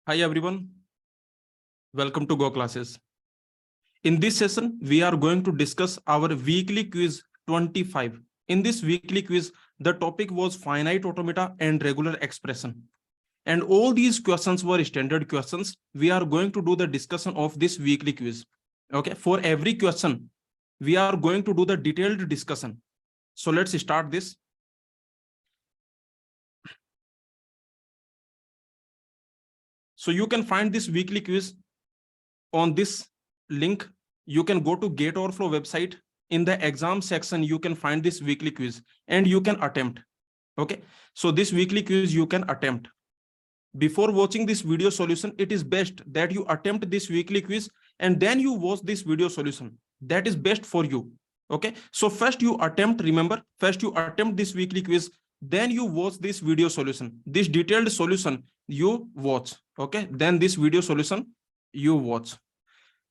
Hi everyone, welcome to goclasses. In this session, we are going to discuss our weekly quiz 25. In this weekly quiz, the topic was finite automata and regular expression. And all these questions were standard questions. We are going to do the discussion of this weekly quiz. Okay, for every question, we are going to do the detailed discussion. So let's start this. So you can find this weekly quiz on this link. You can go to GateOverflow website. In the exam section, you can find this weekly quiz and you can attempt. Okay, so this weekly quiz you can attempt. Before watching this video solution, it is best that you attempt this weekly quiz and then you watch this video solution. That is best for you. Okay, so first you attempt, remember, first you attempt this weekly quiz, then you watch this video solution. This detailed solution you watch. Okay, then this video solution you watch.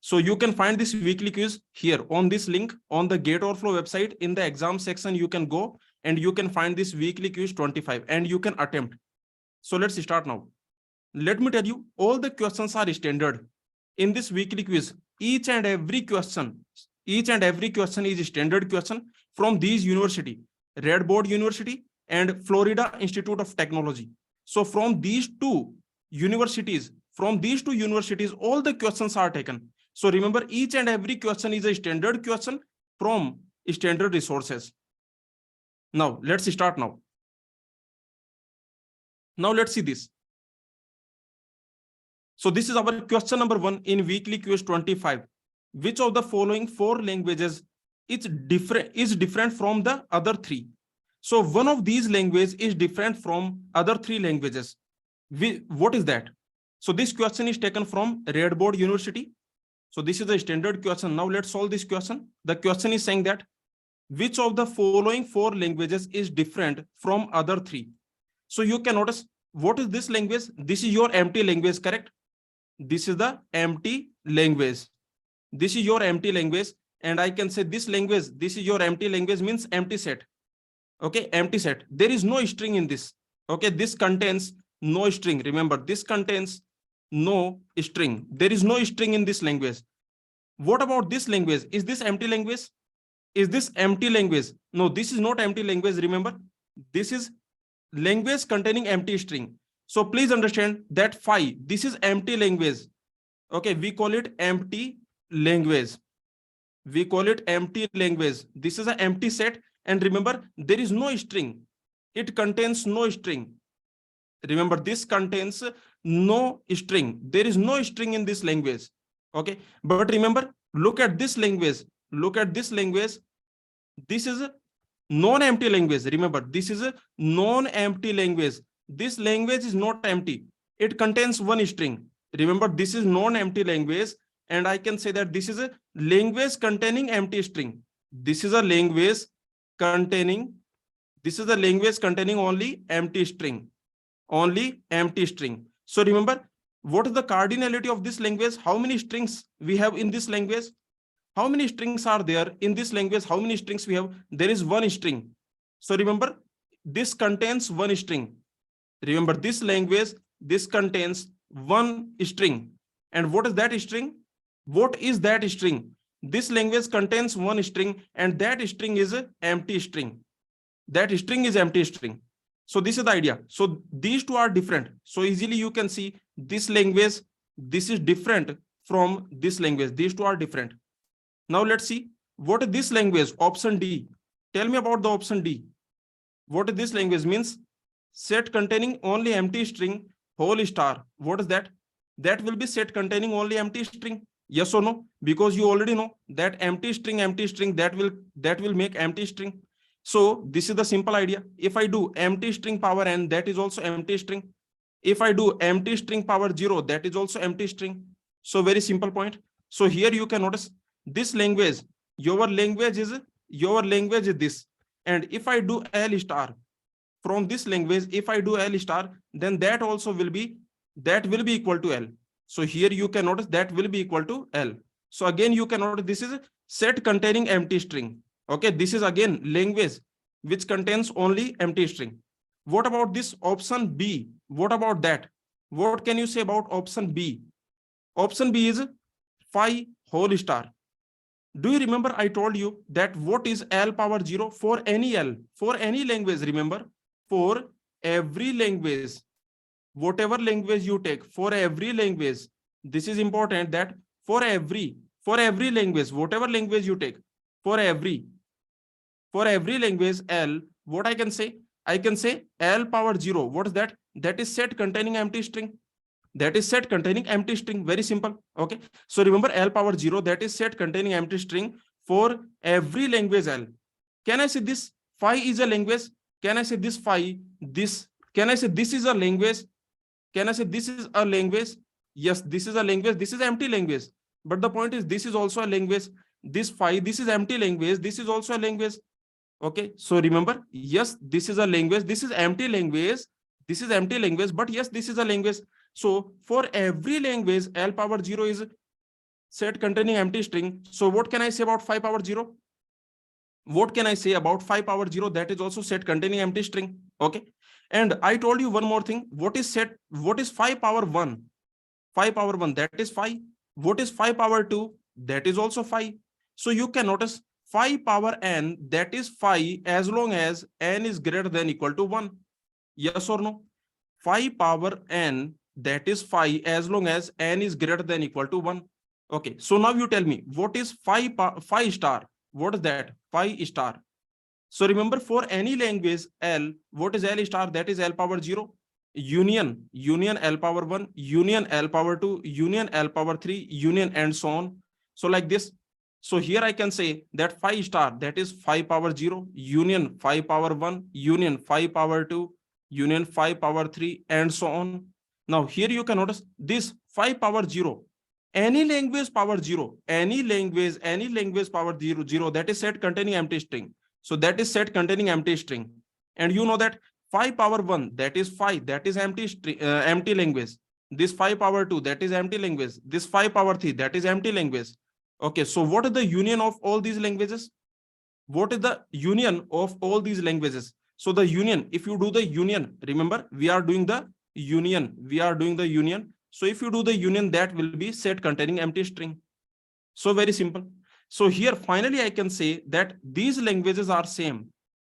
So you can find this weekly quiz here on this link on the GateOverflow website. In the exam section, you can go and you can find this weekly quiz 25 and you can attempt. So let's start now. Let me tell you, all the questions are standard. In this weekly quiz, each and every question is standard question from these university, Red Board University and Florida Institute of Technology. So from these two universities, all the questions are taken. So remember, each and every question is a standard question from standard resources. Now let's start now. Now let's see this. So this is our question number 1 in weekly quiz 25. Which of the following 4 languages is different from the other 3? So one of these languages is different from other 3 languages. What is that? So this question is taken from Red Board University. So this is a standard question. Now let's solve this question. The question is saying that which of the following 4 languages is different from other 3? So you can notice, what is this language? This is your empty language, correct? This is the empty language. This is your empty language. And I can say this language, this is your empty language means empty set. Okay, empty set. There is no string in this. Okay, this contains no string. Remember, this contains no string. There is no string in this language. What about this language? Is this empty language? Is this empty language? No, this is not empty language. Remember, this is language containing empty string. So please understand that phi, this is empty language. Okay, we call it empty language. We call it empty language. This is an empty set. And remember, there is no string. It contains no string. Remember, this contains no string. There is no string in this language. Okay, but remember, look at this language. Look at this language. This is a non-empty language. Remember, this is a non-empty language. This language is not empty. It contains one string. Remember, this is non-empty language. And I can say that this is a language containing empty string. This is a language containing only empty string. Only empty string. So remember, what is the cardinality of this language? How many strings we have in this language? How many strings are there in this language? How many strings we have? There is one string. So remember, this contains one string. Remember, this language, this contains one string. And what is that string? What is that string? This language contains one string and that string is an empty string. That string is empty string. So this is the idea. So these two are different. So easily you can see this language, this is different from this language. These two are different. Now let's see what is this language. Option D. Tell me about the option D. What is this language? Means set containing only empty string whole star. What is that? That will be set containing only empty string. Yes or no? Because you already know that empty string that will make empty string. So this is the simple idea. If I do empty string power n, that is also empty string. If I do empty string power 0, that is also empty string. So very simple point. So here you can notice this language, your language is this. And if I do L star from this language, if I do L star, then that also will be equal to L. So here you can notice that will be equal to L. So again, you can notice this is set containing empty string. Okay, this is again language which contains only empty string. What about this option B? What about that? What can you say about option B? Option B is phi whole star. Do you remember I told you that what is L power 0 for any L, for any language? Remember, for every language, whatever language you take, for every language, this is important that for every language, whatever language you take, for every language L, what I can say? I can say L power 0. What is that? That is set containing empty string. That is set containing empty string. Very simple. Okay. So remember L power 0, that is set containing empty string for every language L. Can I say this phi is a language? Can I say this phi, this, can I say this is a language? Can I say this is a language? Yes, this is a language. This is empty language. But the point is, this is also a language. This phi, this is empty language. This is also a language. Okay. So remember, yes, this is a language. This is empty language. This is empty language. But yes, this is a language. So for every language, L power 0 is set containing empty string. So what can I say about phi power 0? What can I say about phi power 0? That is also set containing empty string. Okay. And I told you one more thing. What is phi power 1? Phi power 1, that is phi. What is phi power 2? That is also phi. So you can notice phi power n, that is phi as long as n is greater than equal to 1. Yes or no? Phi power n, that is phi as long as n is greater than equal to 1. Okay. So now you tell me, what is phi star? What is that? Phi star. So remember, for any language L, what is L star? That is L power 0. Union L power 1, union L power 2, union L power 3, union, and so on. So like this. So here I can say that phi star, that is phi power 0, union phi power 1, union phi power 2, union phi power 3, and so on. Now here you can notice this phi power 0. Any language power 0, any language power 0, that is set containing empty string. So that is set containing empty string. And you know that phi power 1, that is phi, that is empty language. This phi power 2, that is empty language. This phi power 3, that is empty language. Okay, so what is the union of all these languages? What is the union of all these languages? So the union, if you do the union, remember we are doing the union. So if you do the union, that will be set containing empty string. So very simple. So here finally I can say that these languages are same.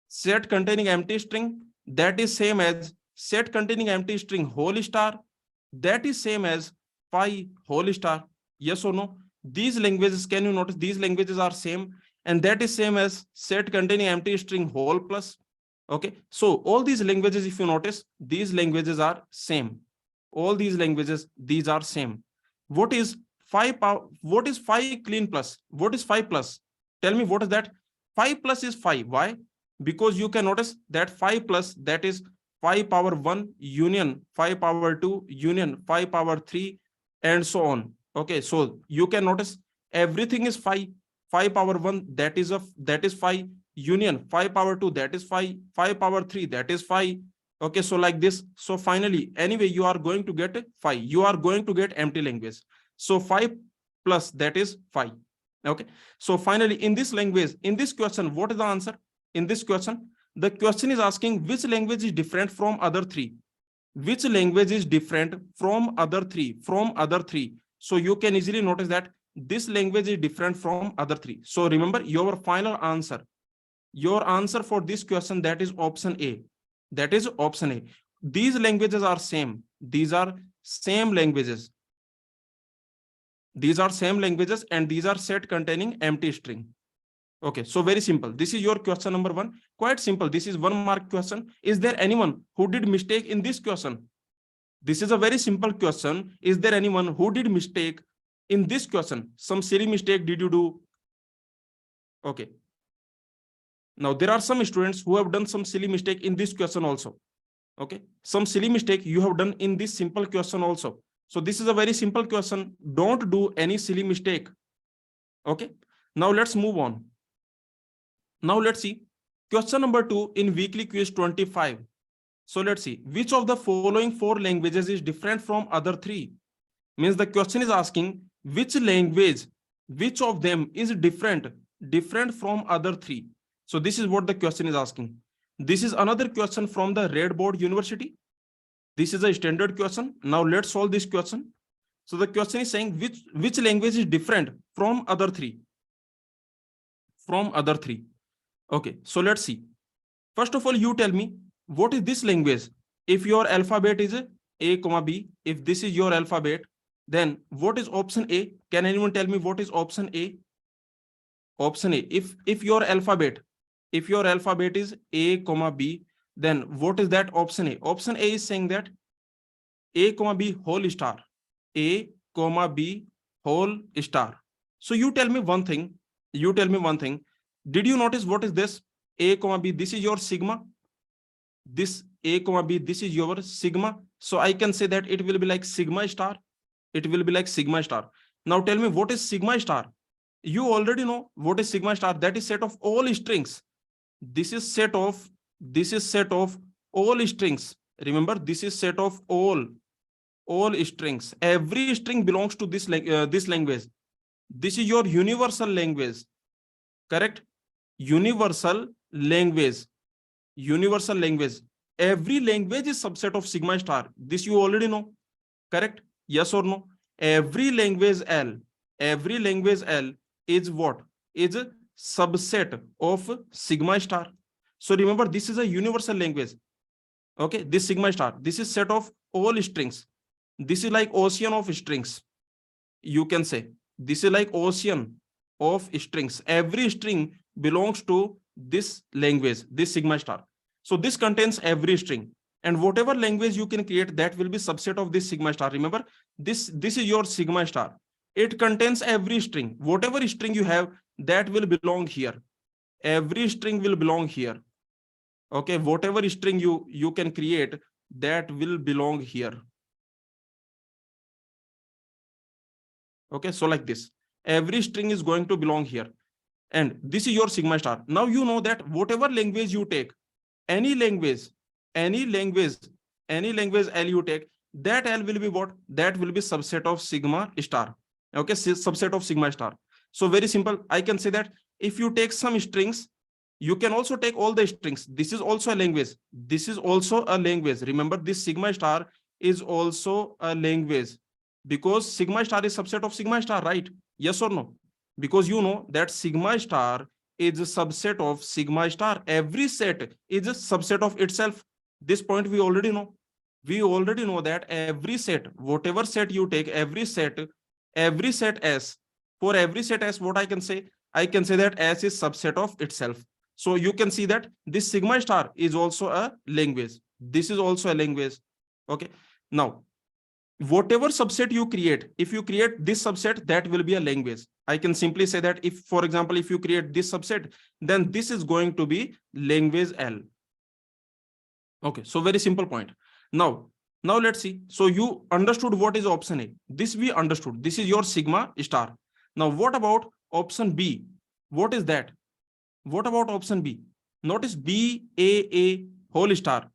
Set containing empty string, that is same as set containing empty string whole star, that is same as phi whole star. Yes or no? These languages, can you notice these languages are same, and that is same as set containing empty string whole plus. Okay. So all these languages, if you notice, these languages are same. All these languages, these are same. What is phi clean plus? What is phi plus? Tell me, what is that? Phi plus is phi. Why? Because you can notice that phi plus, that is phi power 1, union phi power 2, union phi power 3, and so on. Okay. So you can notice everything is phi. Phi power 1, that is phi, union phi power 2, that is phi power 3, that is phi. Okay, so like this. So finally, anyway, you are going to get phi. You are going to get empty language. So phi plus, that is phi. Okay. So finally, in this language, in this question, what is the answer? In this question, the question is asking which language is different from other three. Which language is different from other three? From other three. So you can easily notice that this language is different from other three. So remember your final answer. Your answer for this question, that is option A. That is option A. These languages are same. These are same languages. These are same languages, and these are set containing empty string. Okay, so very simple. This is your question number 1. Quite simple. This is 1 mark question. Is there anyone who did mistake in this question? This is a very simple question. Is there anyone who did mistake in this question? Some silly mistake did you do? Okay. Now there are some students who have done some silly mistake in this question also. Okay. Some silly mistake you have done in this simple question also. So this is a very simple question. Don't do any silly mistake. Okay. Now let's move on. Now let's see question number 2 in weekly quiz 25. So let's see which of the following 4 languages is different from other 3. Means the question is asking which language, which of them is different from other 3. So this is what the question is asking. This is another question from the Red Board University. This is a standard question. Now let's solve this question. So the question is saying which language is different from other three? From other three. Okay, so let's see. First of all, you tell me what is this language? If your alphabet is A, B, if this is your alphabet, then what is option A? Can anyone tell me what is option A? Option A. If your alphabet is A, B, then what is that option A? Option A is saying that A, B whole star. A, B whole star. So you tell me one thing. Did you notice what is this? A, B, this is your sigma. This A, B, this is your sigma. So I can say that it will be like sigma star. It will be like sigma star. Now tell me what is sigma star? You already know what is sigma star. That is set of all strings. This is set of all strings. Remember, this is set of all strings. Every string belongs to this language. This is your universal language. Correct? Universal language. Every language is subset of sigma star. This you already know. Correct? Yes or no? Every language L is what? Is a subset of sigma star. So remember, this is a universal language. Okay, this sigma star, this is set of all strings. This is like ocean of strings. You can say this is like ocean of strings. Every string belongs to this language, this sigma star. So this contains every string, and whatever language you can create, that will be subset of this sigma star. Remember, this is your sigma star. It contains every string. Whatever string you have, that will belong here. Every string will belong here. Okay, whatever string you can create, that will belong here. Okay, so like this, every string is going to belong here, and this is your sigma star. Now you know that whatever language you take, any language L you take, that L will be what? That will be subset of sigma star. Okay, subset of sigma star. So very simple. I can say that if you take some strings, you can also take all the strings. This is also a language. This is also a language. Remember, this sigma star is also a language, because sigma star is subset of sigma star, right? Yes or no? Because you know that sigma star is a subset of sigma star. Every set is a subset of itself. This point we already know. We already know that every set, whatever set you take, every set S, for every set S, what I can say that S is subset of itself. So you can see that this sigma star is also a language. This is also a language. Okay. Now, whatever subset you create, if you create this subset, that will be a language. I can simply say that if, for example, if you create this subset, then this is going to be language L. Okay, so very simple point. Now let's see. So you understood what is option A. This we understood. This is your sigma star. Now what about option B? What is that? What about option B? Notice BAA whole star.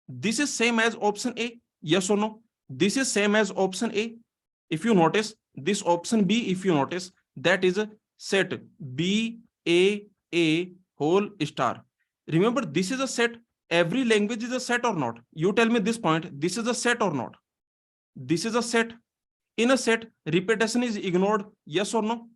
This is same as option A. Yes or no? This is same as option A. If you notice this option B, if you notice, that is a set BAA whole star. Remember, this is a set. Every language is a set or not? You tell me this point. This is a set or not? This is a set. In a set, repetition is ignored. Yes or no?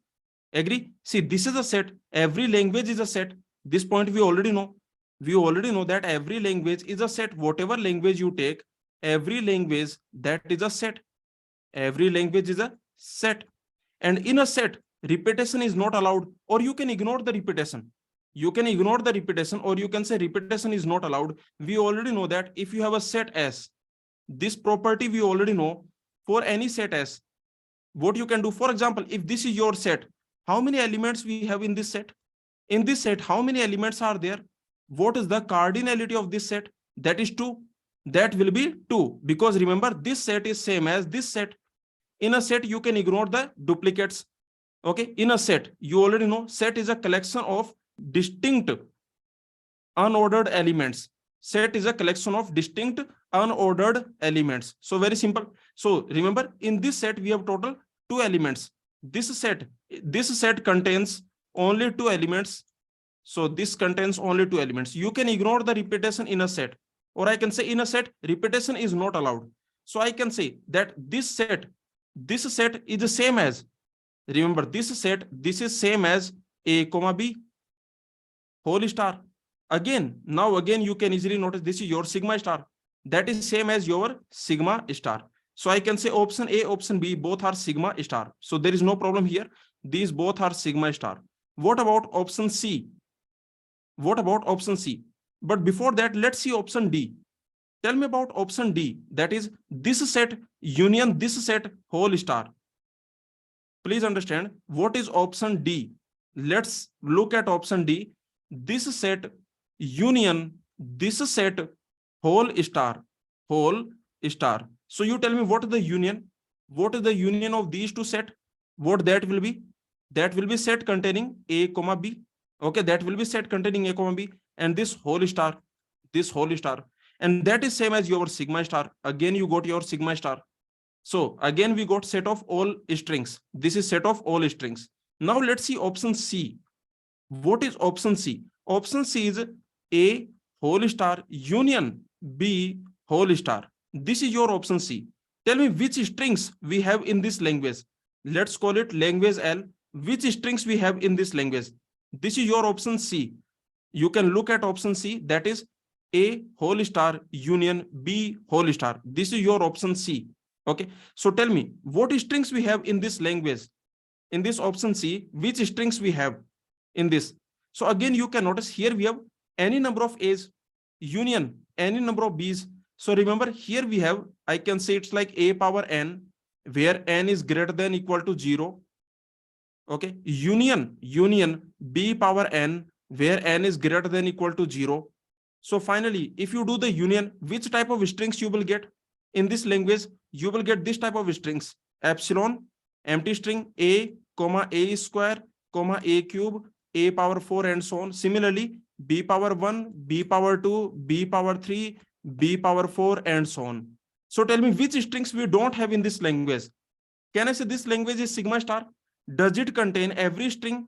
Agree? See, this is a set. Every language is a set. This point we already know. We already know that every language is a set. Whatever language you take, every language, that is a set. Every language is a set. And in a set, repetition is not allowed, or you can ignore the repetition. You can ignore the repetition, or you can say repetition is not allowed. We already know that if you have a set S, this property we already know. For any set S, what you can do, for example, if this is your set, how many elements we have in this set? In this set, how many elements are there? What is the cardinality of this set? That is 2. That will be 2, because remember, this set is same as this set. In a set, you can ignore the duplicates. Okay, in a set, you already know set is a collection of distinct unordered elements. Set is a collection of distinct unordered elements. So very simple. So remember, in this set we have total 2 elements. This set contains only 2 elements. So this contains only 2 elements. You can ignore the repetition in a set. or I can say in a set, repetition is not allowed. So I can say that this set is the same as, remember this is same as A comma B whole star. Again, you can easily notice this is your sigma star. That is same as your sigma star. So I can say option A, option B, both are sigma star. So there is no problem here. These both are sigma star. What about option C? What about option C? But before that, let's see option D. Tell me about option D. That is this set union this set whole star. Please understand what is option D. Let's look at option D. This set union this set whole star. Whole star. So you tell me what is the union? What is the union of these two set? What that will be? That will be set containing A comma B. Okay, that will be set containing A comma B, and this whole star. And that is same as your sigma star. Again, you got your sigma star. So again, we got set of all strings. This is set of all strings. Now let's see option C. What is option C? Option C is A whole star union B whole star. This is your option C. Tell me which strings we have in this language. Let's call it language L. Which strings we have in this language? This is your option C. You can look at option C, that is A whole star union B whole star. This is your option C. Okay, so tell me what strings we have in this language. In this option C, which strings we have in this? So again, you can notice here we have any number of A's union any number of B's. So remember here we have, I can say it's like A power n, where n is greater than equal to 0. Okay, union B power n, where n is greater than equal to 0. So finally, if you do the union, which type of strings you will get in this language? You will get this type of strings: epsilon, empty string, A, comma A square, comma A cube, A power 4, and so on. Similarly, B power 1, B power 2, B power 3, B power 4, and so on. So tell me which strings we don't have in this language. Can I say this language is sigma star? Does it contain every string?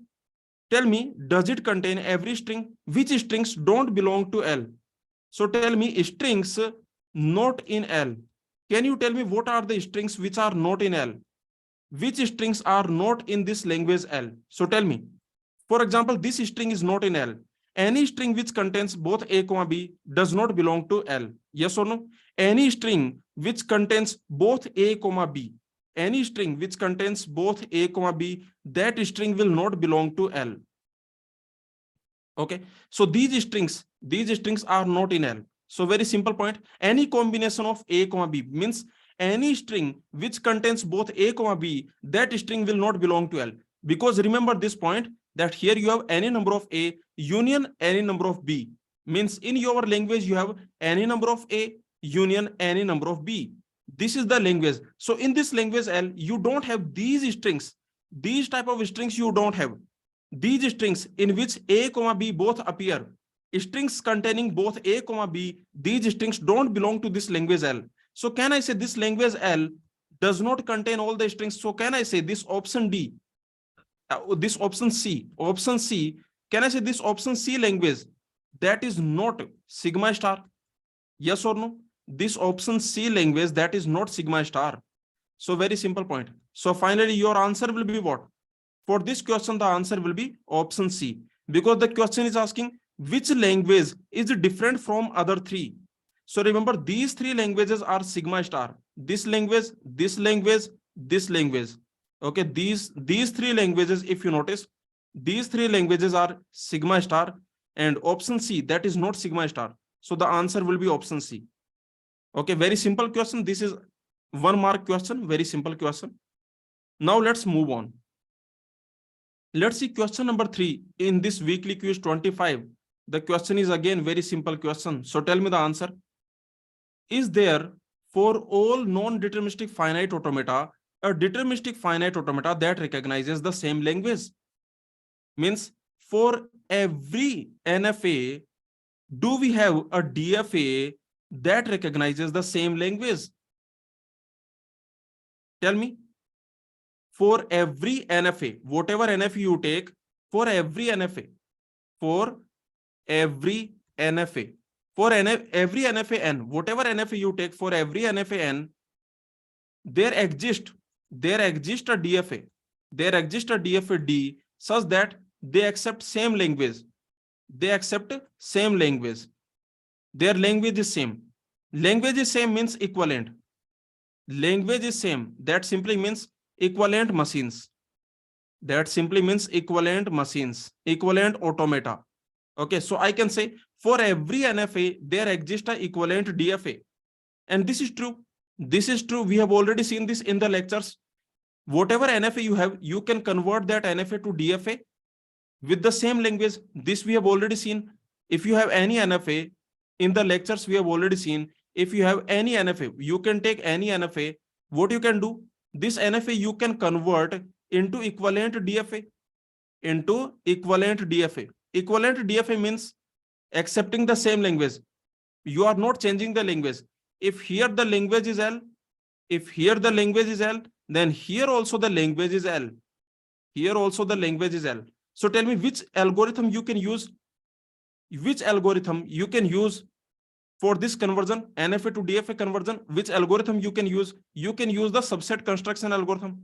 Tell me, does it contain every string? Which strings don't belong to L? So tell me strings not in L. Can you tell me what are the strings which are not in L? Which strings are not in this language L? So tell me. For example, this string is not in L. Any string which contains both A, B does not belong to L. Yes or no? Any string which contains both A, B. Any string which contains both A, B, that string will not belong to L. Okay. So these strings are not in L. So very simple point. Any combination of A, B means any string which contains both A, B, that string will not belong to L. Because remember this point, that here you have any number of A union any number of B. Means in your language you have any number of A union any number of B. This is the language. So in this language L, you don't have these strings. These type of strings you don't have. These strings in which A, B both appear. Strings containing both A, B, these strings don't belong to this language L. So can I say this language L does not contain all the strings? So can I say this option D, this option C, can I say this option C language, that is not sigma star? Yes or no? This option C language, that is not sigma star. So very simple point. So finally your answer will be what? For this question, the answer will be option C, because the question is asking which language is different from other three. So remember, these three languages are sigma star. This language, this language, this language. Okay, these three languages, if you notice, these three languages are sigma star, and option C, that is not sigma star. So the answer will be option C. Okay, very simple question. This is 1 mark question, very simple question. Now let's move on. Let's see question number 3 in this weekly quiz 25. The question is again very simple question. So tell me the answer. Is there for all non-deterministic finite automata a deterministic finite automata that recognizes the same language? Means for every NFA, do we have a DFA that recognizes the same language? Tell me. For every NFA, whatever NFA you take, for every NFA, For every NFA n, whatever NFA you take, for every NFA n, there exists a DFA. There exists a DFA D such that they accept same language. They accept same language. Their language is same. Language is same means equivalent. Language is same. That simply means equivalent machines. That simply means equivalent machines, equivalent automata. Okay, so I can say for every NFA, there exists an equivalent DFA. And this is true. This is true. We have already seen this in the lectures. Whatever NFA you have, you can convert that NFA to DFA with the same language. This we have already seen. If you have any NFA, in the lectures we have already seen, if you have any NFA, you can take any NFA. What you can do? This NFA you can convert into equivalent DFA. Into equivalent DFA. Equivalent DFA means accepting the same language. You are not changing the language. If here the language is L, if here the language is L, then here also the language is L. Here also the language is L. So tell me which algorithm you can use. Which algorithm you can use for this conversion, NFA to DFA conversion? Which algorithm you can use? You can use the subset construction algorithm.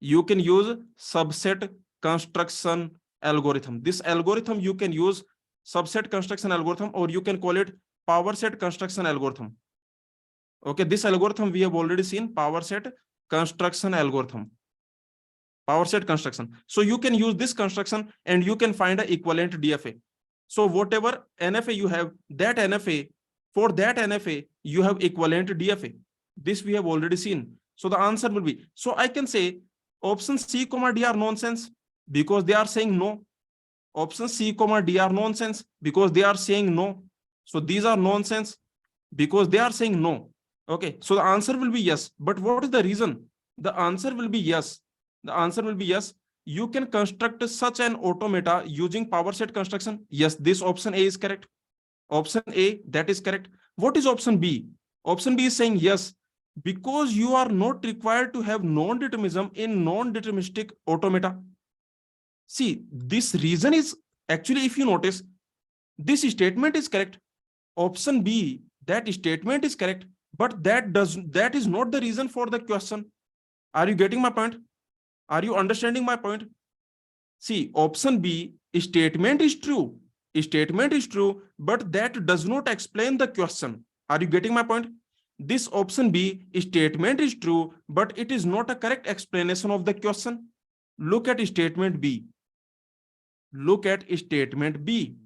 You can use subset construction algorithm. This algorithm you can use subset construction algorithm, or you can call it power set construction algorithm. Okay, this algorithm we have already seen, power set construction algorithm. Power set construction. So you can use this construction and you can find an equivalent DFA. So whatever NFA you have, that NFA, for that NFA, you have equivalent DFA. This we have already seen. So the answer will be, so I can say option C, D are nonsense because they are saying no. Option C, D are nonsense because they are saying no. So these are nonsense because they are saying no. Okay, so the answer will be yes. But what is the reason? The answer will be yes. The answer will be yes. You can construct such an automata using power set construction. Yes, this option A is correct. Option A, that is correct. What is option B? Option B is saying yes, because you are not required to have non-determinism in non-deterministic automata. See, this reason is actually, if you notice, this statement is correct. Option B, that statement is correct, but that is not the reason for the question. Are you getting my point? Are you understanding my point? See, option B, statement is true. Statement is true, but that does not explain the question. Are you getting my point? This option B, statement is true, but it is not a correct explanation of the question. Look at statement B. Look at statement B.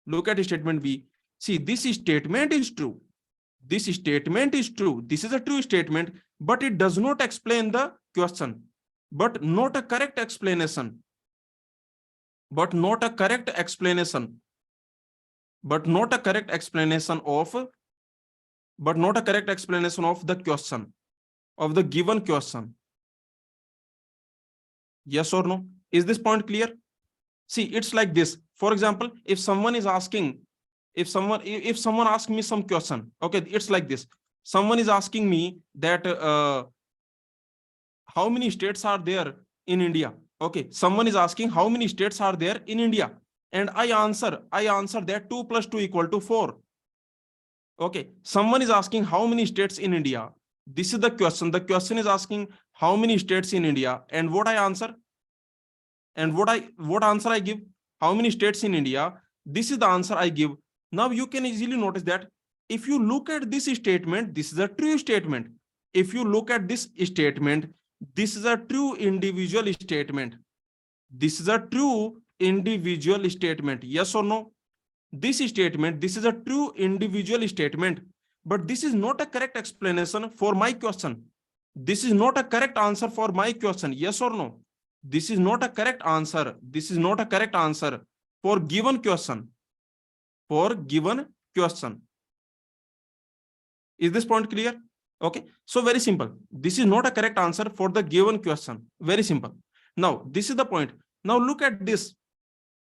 Look at statement B. See, this statement is true. This statement is true. This is a true statement, but it does not explain the question. But not a correct explanation. But not a correct explanation. But not a correct explanation of the question, of the given question. Yes or no? Is this point clear? See, it's like this. For example, if someone is asking, if someone asks me some question, okay, it's like this. Someone is asking me that how many states are there in India? Okay, someone is asking how many states are there in India, and I answer that 2 plus 2 equal to 4. Okay, someone is asking how many states in India. This is the question. The question is asking how many states in India, and what I answer, and what answer I give, how many states in India. This is the answer I give. Now you can easily notice that if you look at this statement, this is a true statement. If you look at this statement, this is a true individual statement. This is a true individual statement. Yes or no? This statement, this is a true individual statement, but this is not a correct explanation for my question. This is not a correct answer for my question. Yes or no? This is not a correct answer. This is not a correct answer for given question. For given question. Is this point clear? Okay. So very simple. This is not a correct answer for the given question. Very simple. Now, this is the point. Now look at this.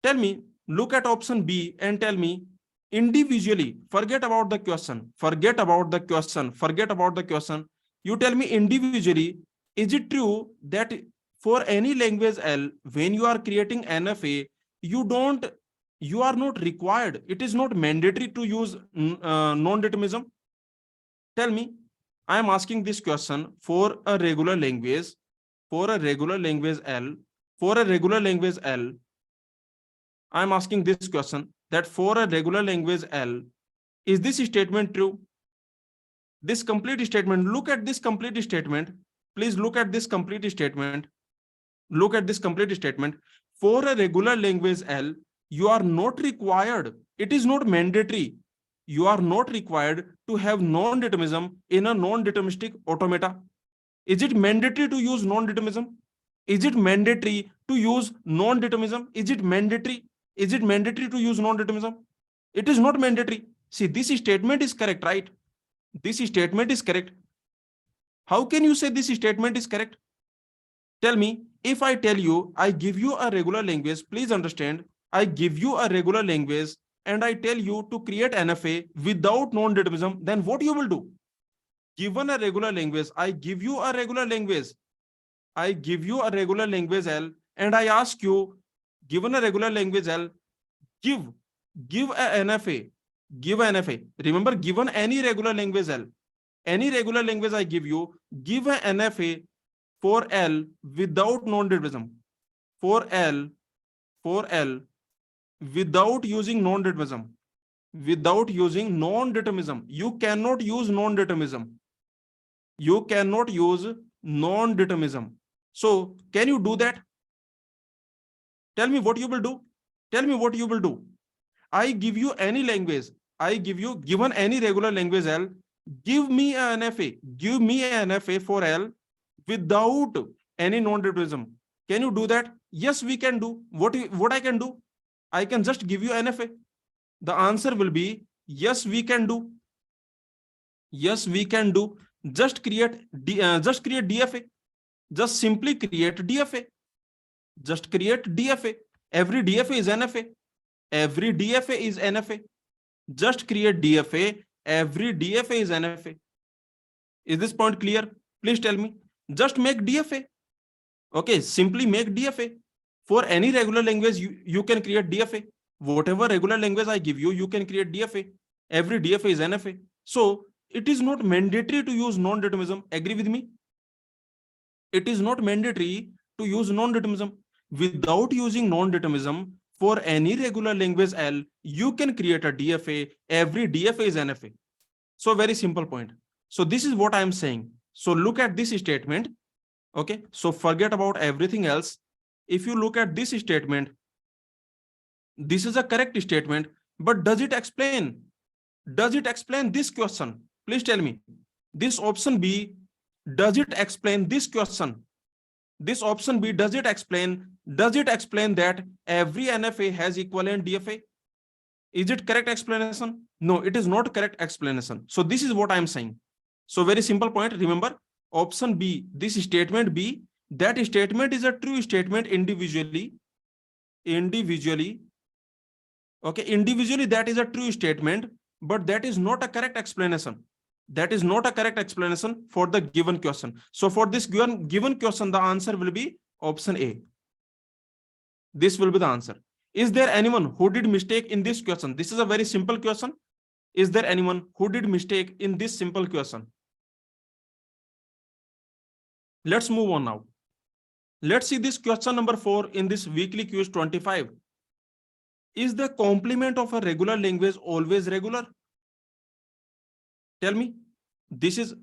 Tell me, look at option B and tell me individually, forget about the question. Forget about the question. Forget about the question. You tell me individually, is it true that for any language L, when you are creating NFA, you don't You are not required. It is not mandatory to use non-determinism. Tell me, I am asking this question for a regular language, for a regular language L, for a regular language L. I am asking this question that for a regular language L, is this statement true? This complete statement, look at this complete statement. Please look at this complete statement. Look at this complete statement. For a regular language L, you are not required. It is not mandatory. You are not required to have non-determinism in a non-deterministic automata. Is it mandatory to use non-determinism? Is it mandatory to use non-determinism? Is it mandatory? Is it mandatory to use non-determinism? It is not mandatory. See, this statement is correct, right? This statement is correct. How can you say this statement is correct? Tell me, if I tell you, I give you a regular language, please understand, I give you a regular language and I tell you to create NFA without non-determinism, then what you will do? Given a regular language, I give you a regular language. I give you a regular language L and I ask you, given a regular language L, give a NFA, give a NFA. Remember, given any regular language L, any regular language I give you, give a NFA for L without non-determinism. For L without using non-determinism. Without using non-determinism. You cannot use non-determinism. You cannot use non-determinism. So can you do that? Tell me what you will do. Tell me what you will do. I give you any language. I give you, given any regular language L, give me an NFA. Give me an NFA for L without any non-determinism. Can you do that? Yes, we can do. What I can do? I can just give you NFA. The answer will be yes, we can do. Yes, we can do. Just create DFA. Just simply create DFA. Just create DFA. Every DFA is NFA. Every DFA is NFA. Just create DFA. Every DFA is NFA. Is this point clear? Please tell me. Just make DFA. Okay, simply make DFA. For any regular language, you can create DFA. Whatever regular language I give you, you can create DFA. Every DFA is NFA. So it is not mandatory to use non-determinism. Agree with me? It is not mandatory to use non-determinism. Without using non-determinism, for any regular language L, you can create a DFA. Every DFA is NFA. So very simple point. So this is what I am saying. So look at this statement. Okay, so forget about everything else. If you look at this statement, this is a correct statement, but does it explain? Does it explain this question? Please tell me. This option B, does it explain this question? This option B, does it explain that every NFA has equivalent DFA? Is it correct explanation? No, it is not correct explanation. So this is what I am saying. So very simple point. Remember, option B, this statement B, that statement is a true statement individually. Okay, individually that is a true statement, but that is not a correct explanation. That is not a correct explanation for the given question. So for this given question, the answer will be option A. This will be the answer. Is there anyone who did mistake in this question? This is a very simple question. Is there anyone who did mistake in this simple question? Let's move on now. Let's see this question number 4 in this weekly quiz 25. Is the complement of a regular language always regular? Tell me. This is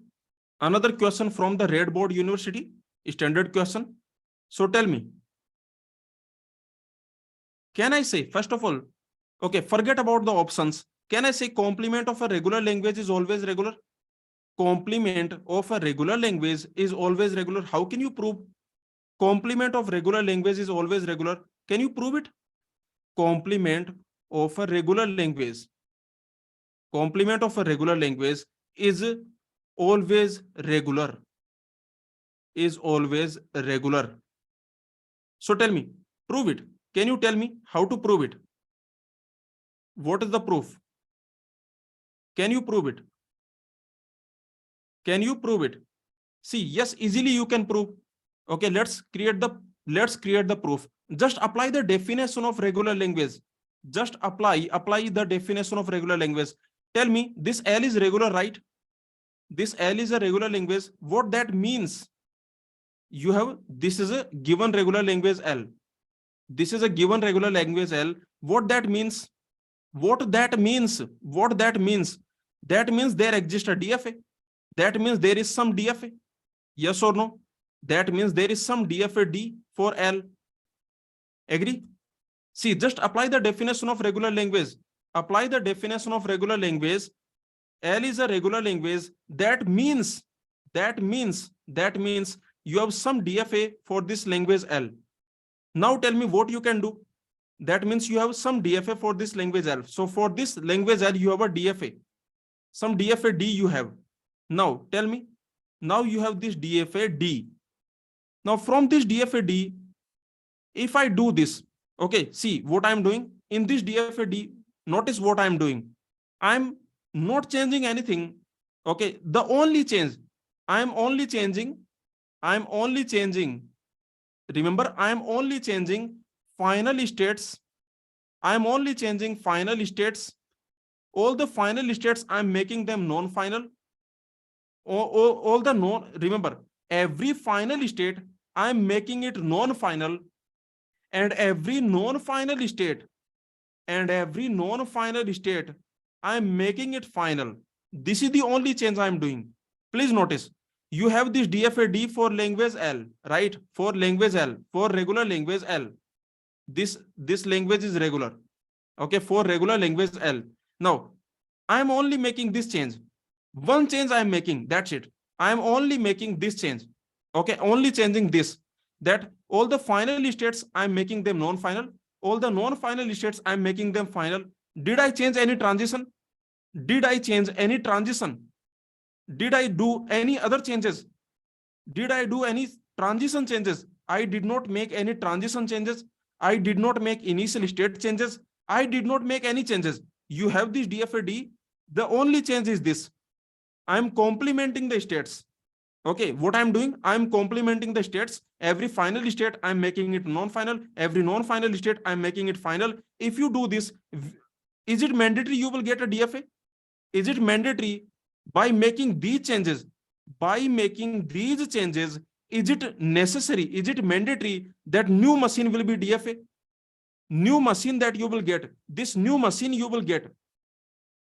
another question from the Red Board University, standard question. So tell me. Can I say, first of all, okay, forget about the options. Can I say complement of a regular language is always regular? Complement of a regular language is always regular. How can you prove complement of regular language is always regular? Can you prove it? Complement of a regular language. Complement of a regular language is always regular. Is always regular. So tell me, prove it. Can you tell me how to prove it? What is the proof? Can you prove it? Can you prove it? See, yes, easily you can prove. Okay, let's create the proof. Just apply the definition of regular language. Just apply the definition of regular language. Tell me, this L is regular, right? This L is a regular language. What that means? You have, this is a given regular language L. This is a given regular language L. What that means? What that means? What that means? That means there exists a DFA. That means there is some DFA. Yes or no? That means there is some DFA D for L. Agree? See, just apply the definition of regular language. Apply the definition of regular language. L is a regular language. That means you have some DFA for this language L. Now tell me what you can do. That means you have some DFA for this language L. So for this language L, you have a DFA. Some DFA D you have. Now tell me. Now you have this DFA D. Now from this DFA D, if I do this, okay, see what I'm doing in this DFA D. Notice what I'm doing. I'm not changing anything. Okay, the only change I'm only changing. Remember, I'm only changing final states. I'm only changing final states. All the final states, I'm making them non-final. All the non, remember, every final state, I'm making it non-final, and every non-final state, I'm making it final. This is the only change I'm doing. Please notice, you have this DFA D for language L, right? For language L, for regular language L. This language is regular. Okay, for regular language L. Now, I'm only making this change. One change I'm making, that's it. I'm only making this change. Okay, only changing this. That all the final states, I'm making them non-final. All the non-final states, I'm making them final. Did I change any transition? Did I change any transition? Did I do any other changes? Did I do any transition changes? I did not make any transition changes. I did not make initial state changes. I did not make any changes. You have this DFA D. The only change is this. I'm complementing the states. Okay, what I'm doing, I'm complementing the states. Every final state, I'm making it non-final. Every non-final state, I'm making it final. If you do this, is it mandatory you will get a DFA? Is it mandatory by making these changes? By making these changes, is it necessary? Is it mandatory that new machine will be DFA? New machine that you will get, this new machine you will get.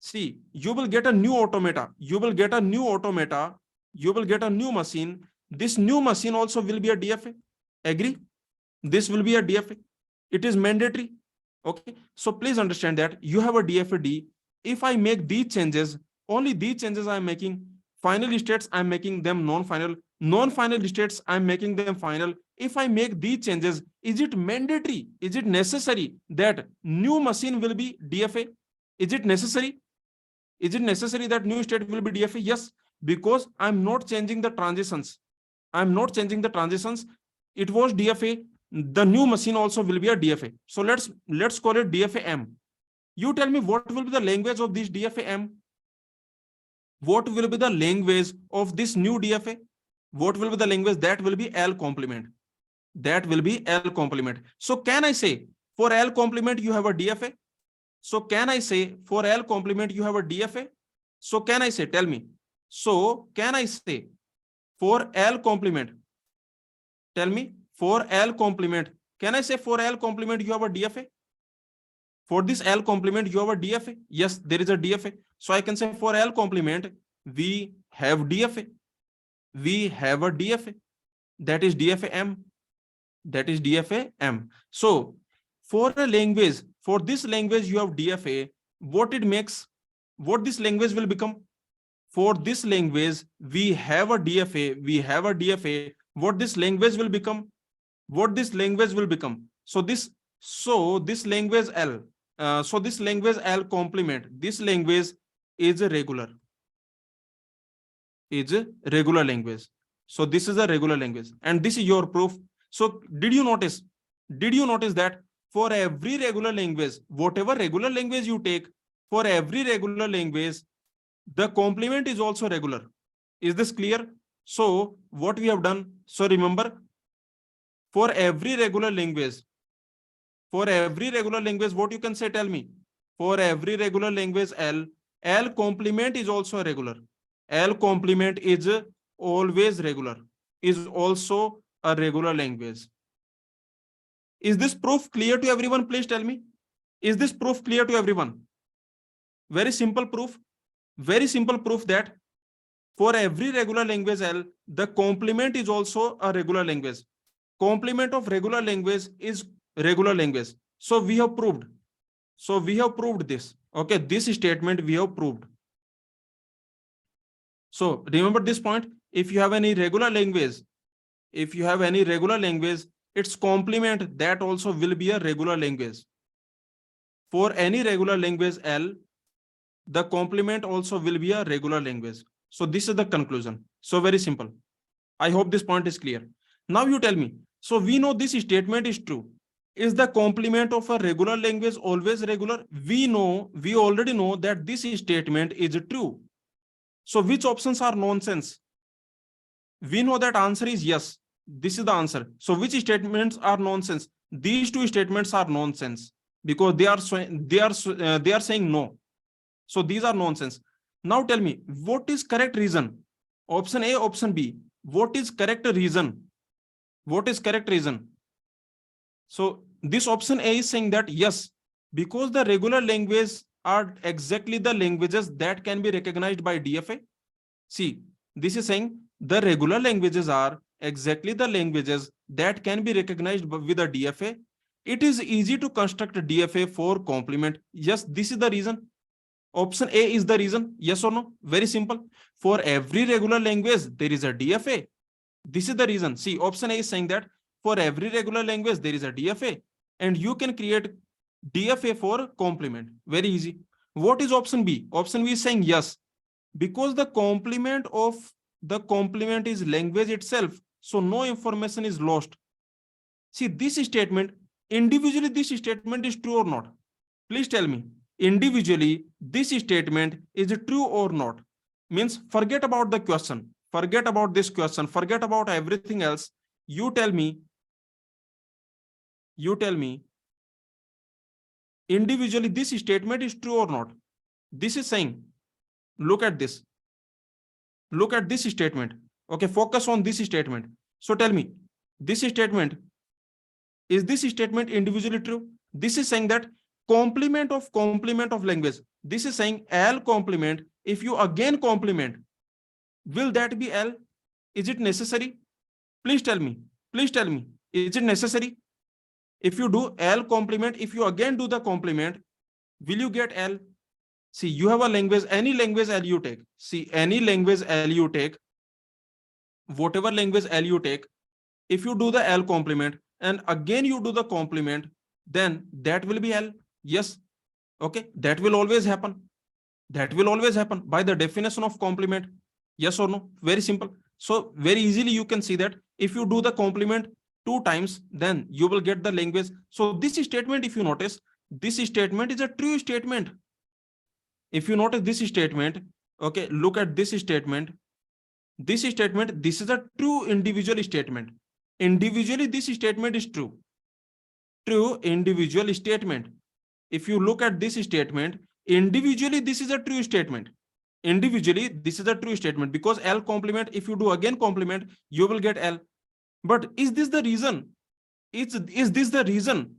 See, you will get a new automata. You will get a new automata. You will get a new machine. This new machine also will be a DFA. Agree? This will be a DFA. It is mandatory. Okay. So please understand that you have a DFA D. If I make these changes, only these changes I'm making. Final states, I'm making them non-final. Non-final states, I'm making them final. If I make these changes, is it mandatory? Is it necessary that new machine will be DFA? Is it necessary? Is it necessary that new state will be DFA? Yes, because I'm not changing the transitions. I'm not changing the transitions. It was DFA. The new machine also will be a DFA. So let's call it DFA M. You tell me what will be the language of this DFA M? What will be the language of this new DFA? What will be the language? That will be L complement. That will be L complement. So can I say for L complement you have a DFA? So can I say for L complement you have a DFA? So can I say, tell me. So can I say for L complement? Tell me, for L complement. Can I say for L complement you have a DFA? For this L complement you have a DFA? Yes, there is a DFA. So I can say for L complement we have DFA. We have a DFA. That is DFA M. That is DFA M. So for a language, for this language you have DFA. What it makes? What this language will become? For this language we have a DFA. We have a DFA. What this language will become? What this language will become? So this language L. So this language L complement. This language is a regular. Is a regular language. So this is a regular language, and this is your proof. So did you notice? Did you notice that for every regular language, whatever regular language you take, for every regular language, the complement is also regular. Is this clear? So what we have done? So remember, for every regular language, For every regular language, what you can say, tell me. For every regular language L complement is also regular. L complement is always regular, is also a regular language. Is this proof clear to everyone? Please tell me. Is this proof clear to everyone? Very simple proof. Very simple proof that for every regular language L, the complement is also a regular language. Complement of regular language is regular language. So we have proved. So we have proved this. Okay, this statement we have proved. So remember this point. If you have any regular language, its complement that also will be a regular language. For any regular language L, the complement also will be a regular language. So this is the conclusion. So very simple. I hope this point is clear. Now you tell me. So we know this statement is true. Is the complement of a regular language always regular? We already know that this statement is true. So which options are nonsense? We know that answer is yes. This is the answer. So which statements are nonsense? These two statements are nonsense because they are saying no. So these are nonsense. Now tell me, what is correct reason? Option A, option B. What is correct reason? What is correct reason? So this option A is saying that yes, because the regular language are exactly the languages that can be recognized by DFA. See, this is saying the regular languages are exactly the languages that can be recognized with a DFA. It is easy to construct a DFA for complement. Yes, this is the reason. Option A is the reason. Yes or no? Very simple. For every regular language, there is a DFA. This is the reason. See, option A is saying that for every regular language, there is a DFA. And you can create DFA for complement. Very easy. What is option B? Option B is saying yes. Because the complement of the complement is language itself. So no information is lost. See, this statement, individually, this statement is true or not? Please tell me. Individually, this statement is true or not? Means forget about the question. Forget about this question. Forget about everything else. You tell me. Individually, this statement is true or not? This is saying, look at this. Look at this statement. Okay, focus on this statement. So tell me, this statement, is this statement individually true? This is saying that complement of language. This is saying L complement. If you again complement, will that be L? Is it necessary? Please tell me. Please tell me. Is it necessary? If you do L complement, if you again do the complement, will you get L? See, you have a language, any language L you take. See, any language L you take, whatever language L you take, if you do the L complement and again you do the complement, then that will be L. Yes. Okay. That will always happen. That will always happen by the definition of complement. Yes or no? Very simple. So very easily you can see that if you do the complement 2 times, then you will get the language. So this statement, if you notice, this statement is a true statement. If you notice this statement, okay, look at this statement. This statement, this is a true individual statement. Individually, this statement is true. True individual statement. If you look at this statement, individually, this is a true statement. Individually, this is a true statement because L complement, if you do again complement, you will get L. But is this the reason? Is this the reason?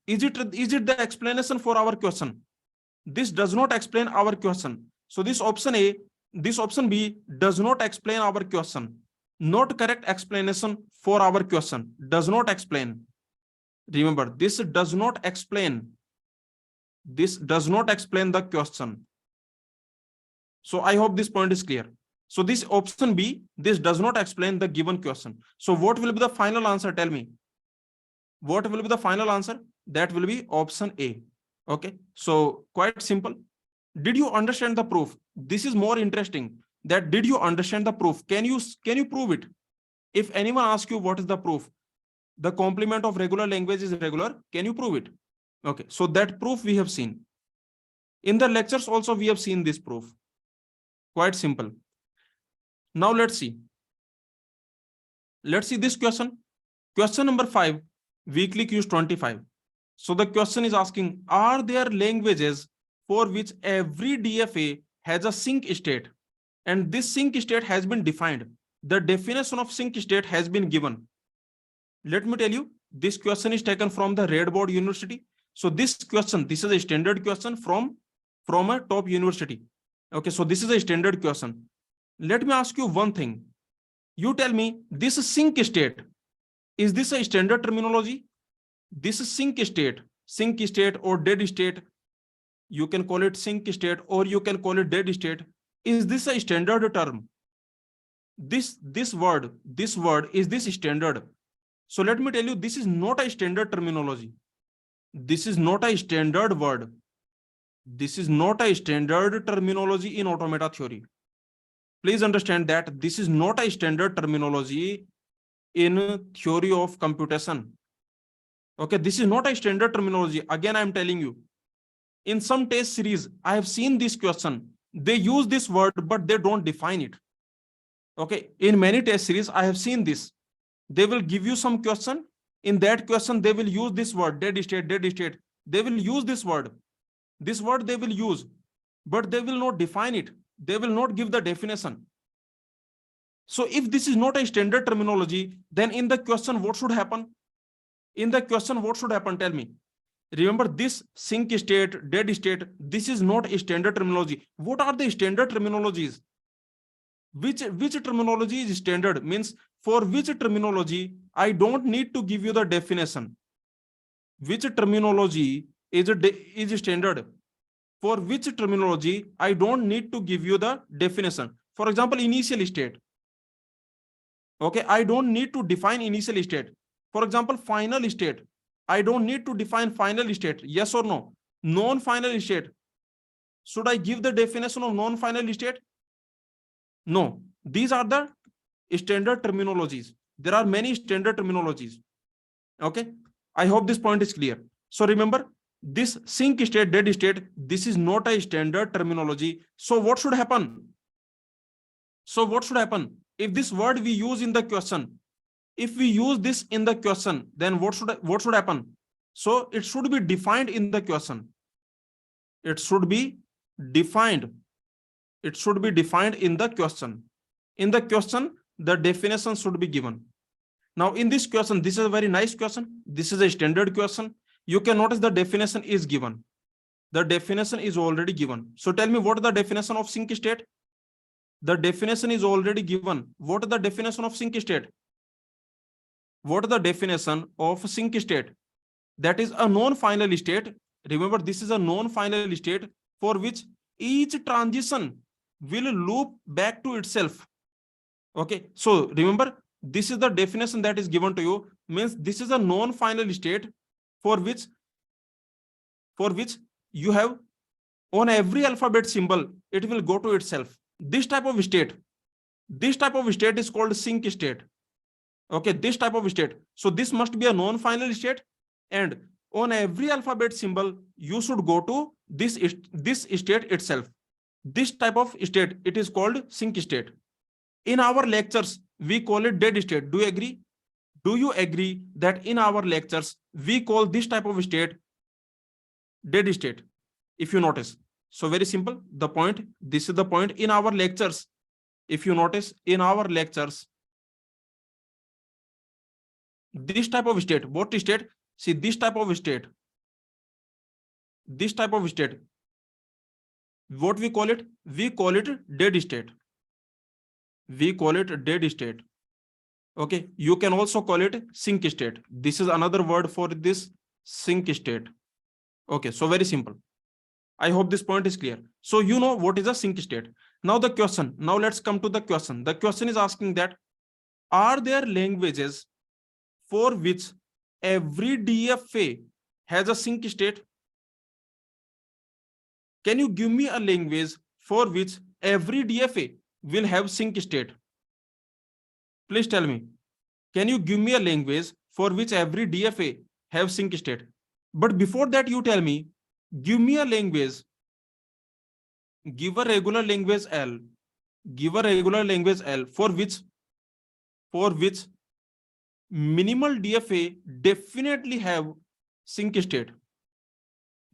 Is it the explanation for our question? This does not explain our question. So this option A, this option B does not explain our question. Not correct explanation for our question. Does not explain. Remember, this does not explain. This does not explain the question. So I hope this point is clear. So this option B, this does not explain the given question. So what will be the final answer? Tell me. What will be the final answer? That will be option A. Okay. So quite simple. Did you understand the proof? This is more interesting. That did you understand the proof? Can you prove it? If anyone asks you what is the proof, the complement of regular language is regular. Can you prove it? Okay. So that proof we have seen. In the lectures also we have seen this proof. Quite simple. Now let's see. Let's see this question. Question number 5, weekly quiz 25. So the question is asking, are there languages for which every DFA has a sync state? And this sync state has been defined. The definition of sync state has been given. Let me tell you, this question is taken from the Redboard University. So this question, this is a standard question from a top university. Okay, so this is a standard question. Let me ask you one thing. You tell me, this sync state, is this a standard terminology? This sync state or dead state, you can call it sync state or you can call it dead state. Is this a standard term? This word is this standard? So let me tell you, this is not a standard terminology. This is not a standard word. This is not a standard terminology in automata theory. Please understand that this is not a standard terminology in theory of computation. Okay, this is not a standard terminology. Again, I am telling you, in some test series, I have seen this question. They use this word, but they don't define it. Okay, in many test series, I have seen this. They will give you some question. In that question, they will use this word, dead state, dead state. They will use this word. This word they will use, but they will not define it. They will not give the definition. So if this is not a standard terminology, then in the question, what should happen? In the question, what should happen? Tell me. Remember, this sync state, dead state, this is not a standard terminology. What are the standard terminologies? Which terminology is standard? Means for which terminology I don't need to give you the definition. Which terminology is standard? For which terminology I don't need to give you the definition. For example, initial state. Okay, I don't need to define initial state. For example, final state. I don't need to define final state. Yes or no? Non-final state. Should I give the definition of non-final state? No. These are the standard terminologies. There are many standard terminologies. Okay. I hope this point is clear. So remember, this sync state, dead state, this is not a standard terminology. So what should happen? So what should happen? If this word we use in the question, if we use this in the question, then what should happen? So it should be defined in the question. It should be defined. It should be defined in the question. In the question, the definition should be given. Now in this question, this is a very nice question. This is a standard question. You can notice the definition is given. The definition is already given. So tell me, what is the definition of sync state? The definition is already given. What is the definition of sync state? What is the definition of sync state? That is a non-final state. Remember, this is a non-final state for which each transition will loop back to itself. Okay, so remember, this is the definition that is given to you. Means this is a non-final state for which you have, on every alphabet symbol, it will go to itself. This type of state is called sync state. Okay, this type of state. So this must be a non-final state, and on every alphabet symbol, you should go to this state itself. This type of state, it is called sync state. In our lectures, we call it dead state. Do you agree? Do you agree that in our lectures, we call this type of state dead state? If you notice. So very simple. The point, this is the point in our lectures. If you notice, in our lectures, this type of state, what state? See, this type of state, what we call it? We call it dead state. We call it dead state. Okay, you can also call it sync state. This is another word for this, sync state. Okay, so very simple. I hope this point is clear. So you know what is a sync state. Now the question, now let's come to the question. The question is asking that, are there languages for which every DFA has a sync state? Can you give me a language for which every DFA will have sync state? Please tell me. Can you give me a language for which every DFA have sync state? But before that, you tell me, give me a language, give a regular language L, give a regular language L for which minimal DFA definitely have sync state.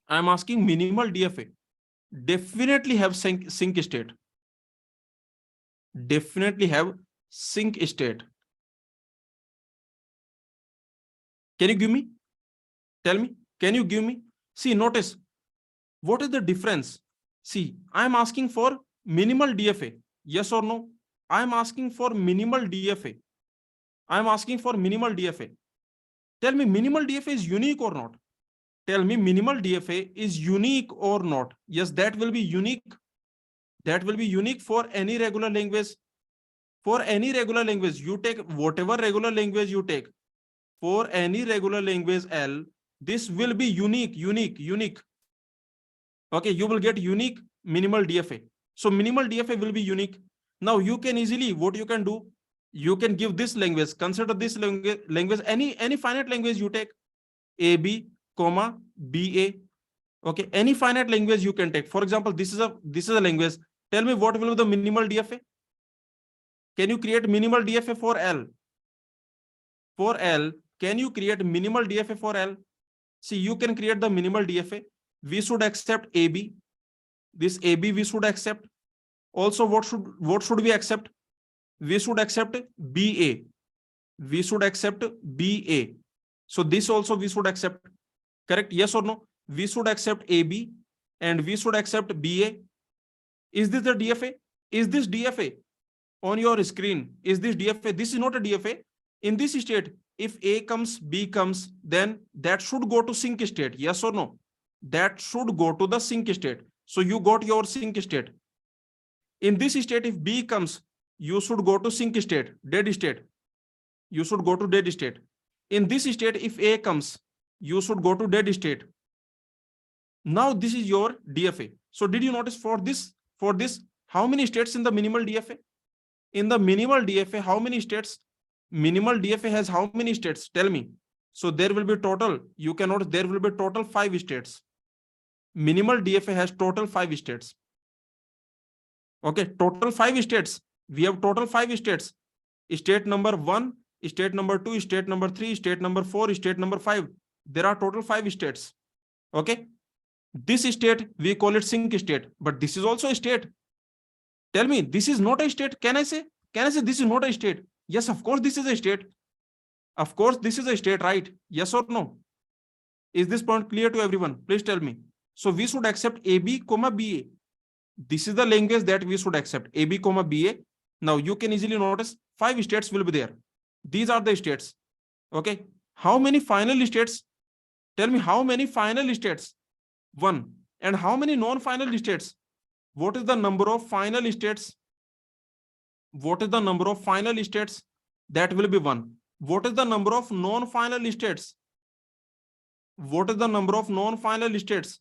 I'm asking minimal DFA. Definitely have sync state. Definitely have sync state. Can you give me? Tell me. Can you give me? See, notice. What is the difference? See, I'm asking for minimal DFA. Yes or no? I'm asking for minimal DFA. I'm asking for minimal DFA. Tell me, minimal DFA is unique or not? Tell me, minimal DFA is unique or not? Yes, that will be unique. That will be unique for any regular language. For any regular language, you take whatever regular language you take. For any regular language L, this will be unique. Okay, you will get unique minimal DFA. So minimal DFA will be unique. Now you can easily, what you can do, you can give this language, consider this language, any finite language you take, AB, comma, BA. Okay, any finite language you can take. For example, this is a language. Tell me what will be the minimal DFA? Can you create minimal DFA for L? For L, can you create minimal DFA for L? See, you can create the minimal DFA. We should accept AB. This AB we should accept. Also, what should we accept? We should accept BA. We should accept BA. So this also we should accept. Correct? Yes or no? We should accept AB and we should accept BA. Is this the DFA? Is this DFA? On your screen, is this DFA? This is not a DFA. In this state, if A comes, B comes, then that should go to sync state. Yes or no? That should go to the sync state. So you got your sync state. In this state, if B comes, you should go to sync state, dead state. You should go to dead state. In this state, if A comes, you should go to dead state. Now this is your DFA. So did you notice for this, how many states in the minimal DFA? In the minimal DFA, how many states? Minimal DFA has how many states? Tell me. So there will be total, you can notice there will be total 5 states. Minimal DFA has total 5 states. Okay, total 5 states. We have total 5 states. State number 1, state number 2, state number 3, state number 4, state number 5. There are total 5 states. Okay. This state, we call it sync state, but this is also a state. Tell me, this is not a state. Can I say this is not a state? Yes, of course, this is a state. Of course, this is a state, right? Yes or no? Is this point clear to everyone? Please tell me. So we should accept AB, BA. This is the language that we should accept, AB, BA. Now you can easily notice 5 states will be there. These are the states. Okay. How many final states? Tell me how many final states? 1. And how many non-final states? What is the number of final states? What is the number of final states? That will be 1. What is the number of non-final states? What is the number of non-final states?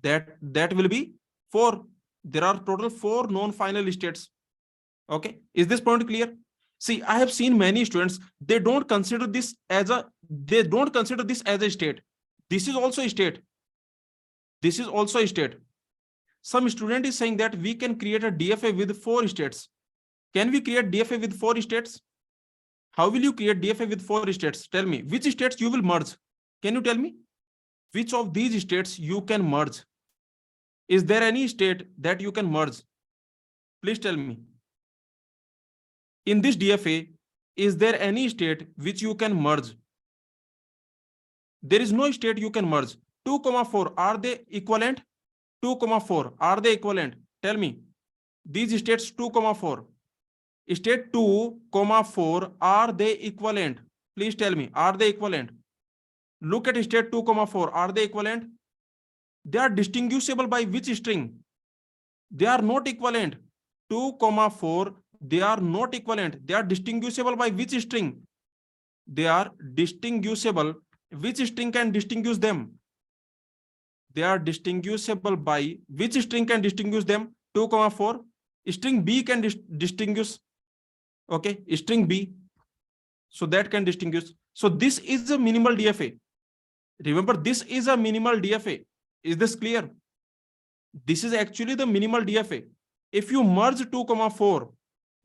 That will be 4. There are total 4 non-final states. Okay. Is this point clear? See, I have seen many students, they don't consider this as a state. This is also a state. This is also a state. Some student is saying that we can create a DFA with 4 states. Can we create DFA with 4 states? How will you create DFA with 4 states? Tell me, which states you will merge? Can you tell me? Which of these states you can merge? Is there any state that you can merge? Please tell me. In this DFA, is there any state which you can merge? There is no state you can merge. 2, 4, are they equivalent? 2, 4, are they equivalent? Tell me. These states 2, 4. State 2, 4, are they equivalent? Please tell me, are they equivalent? Look at state 2, 4, are they equivalent? They are distinguishable by which string? They are not equivalent. 2, 4, they are not equivalent. They are distinguishable by which string? They are distinguishable. Which string can distinguish them? They are distinguishable by which string can distinguish them? 2, 4. String B can distinguish. Okay, string B. So that can distinguish. So this is a minimal DFA. Remember, this is a minimal DFA. Is this clear? This is actually the minimal DFA. If you merge 2, 4,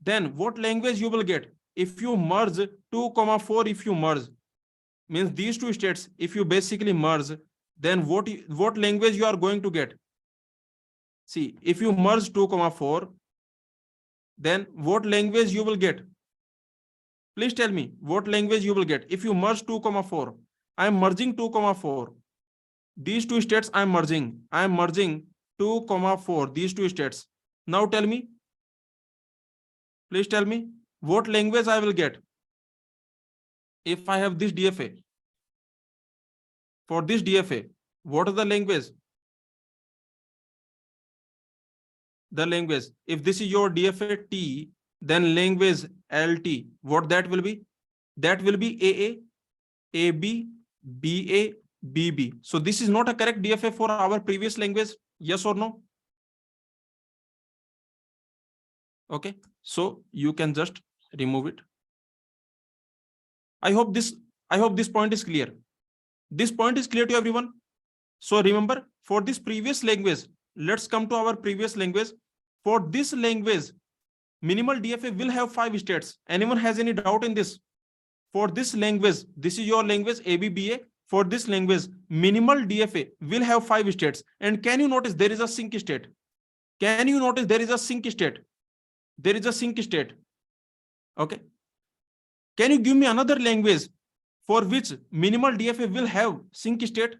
then what language you will get? If you merge 2, 4, if you merge, means these two states, if you basically merge, then what language you are going to get? See, if you merge 2,4, then what language you will get? Please tell me what language you will get if you merge 2,4. I am merging 2,4. These two states I am merging. I am merging 2,4. These two states. Now tell me. Please tell me what language I will get if I have this DFA. For this DFA, what is the language? The language. If this is your DFA T, then language LT. What that will be? That will be AA, AB, BA, BB. So this is not a correct DFA for our previous language. Yes or no? Okay. So you can just remove it. I hope this point is clear. This point is clear to everyone. So remember, for this previous language, let's come to our previous language. For this language, minimal DFA will have 5 states. Anyone has any doubt in this? For this language, this is your language ABBA. For this language, minimal DFA will have 5 states. And can you notice there is a sync state? Can you notice there is a sync state? There is a sync state. Okay. Can you give me another language for which minimal DFA will have sync state?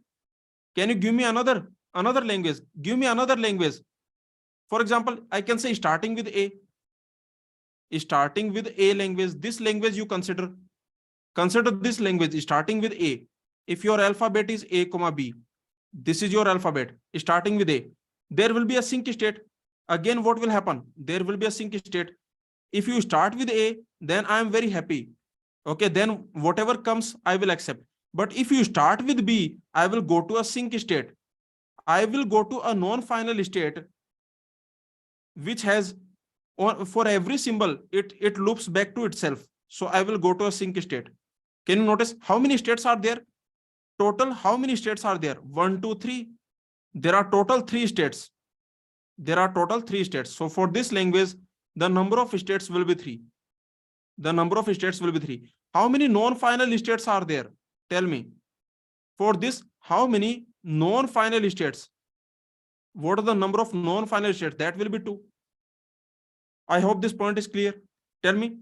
Can you give me another language? Give me another language. For example, I can say starting with A. Starting with A language. This language you consider. Consider this language starting with A. If your alphabet is A, B, this is your alphabet starting with A. There will be a sync state. Again, what will happen? There will be a sync state. If you start with A, then I am very happy. Okay, then whatever comes, I will accept. But if you start with B, I will go to a sync state. I will go to a non-final state, which has, for every symbol, it loops back to itself. So I will go to a sync state. Can you notice how many states are there? Total, how many states are there? 1, 2, 3. There are total 3 states. There are total 3 states. So for this language, the number of states will be 3. The number of states will be 3. How many non-final states are there? Tell me. For this, how many non-final states? What are the number of non-final states? That will be 2. I hope this point is clear. Tell me.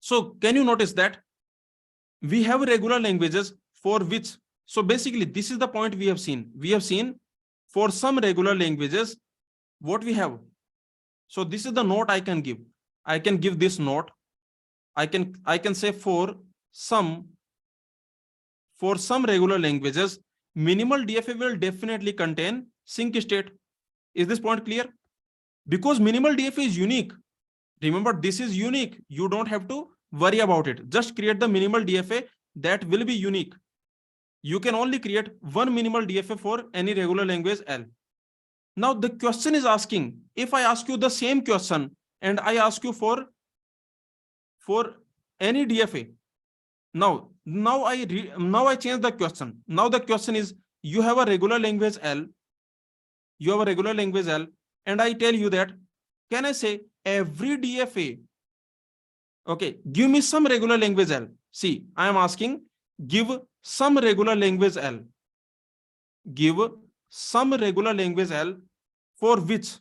So can you notice that we have regular languages for which, so basically this is the point we have seen. We have seen for some regular languages, what we have. So this is the note I can give. I can give this note. I can say for some regular languages, minimal DFA will definitely contain sync state. Is this point clear? Because minimal DFA is unique. Remember, this is unique. You don't have to worry about it. Just create the minimal DFA that will be unique. You can only create one minimal DFA for any regular language L. Now the question is asking, if I ask you the same question and I ask you for any DFA, now I change the question. Now the question is, you have a regular language L. You have a regular language L, and I tell you that, can I say every DFA? Okay, give me some regular language L. See, I am asking, give some regular language L. Give some regular language L for which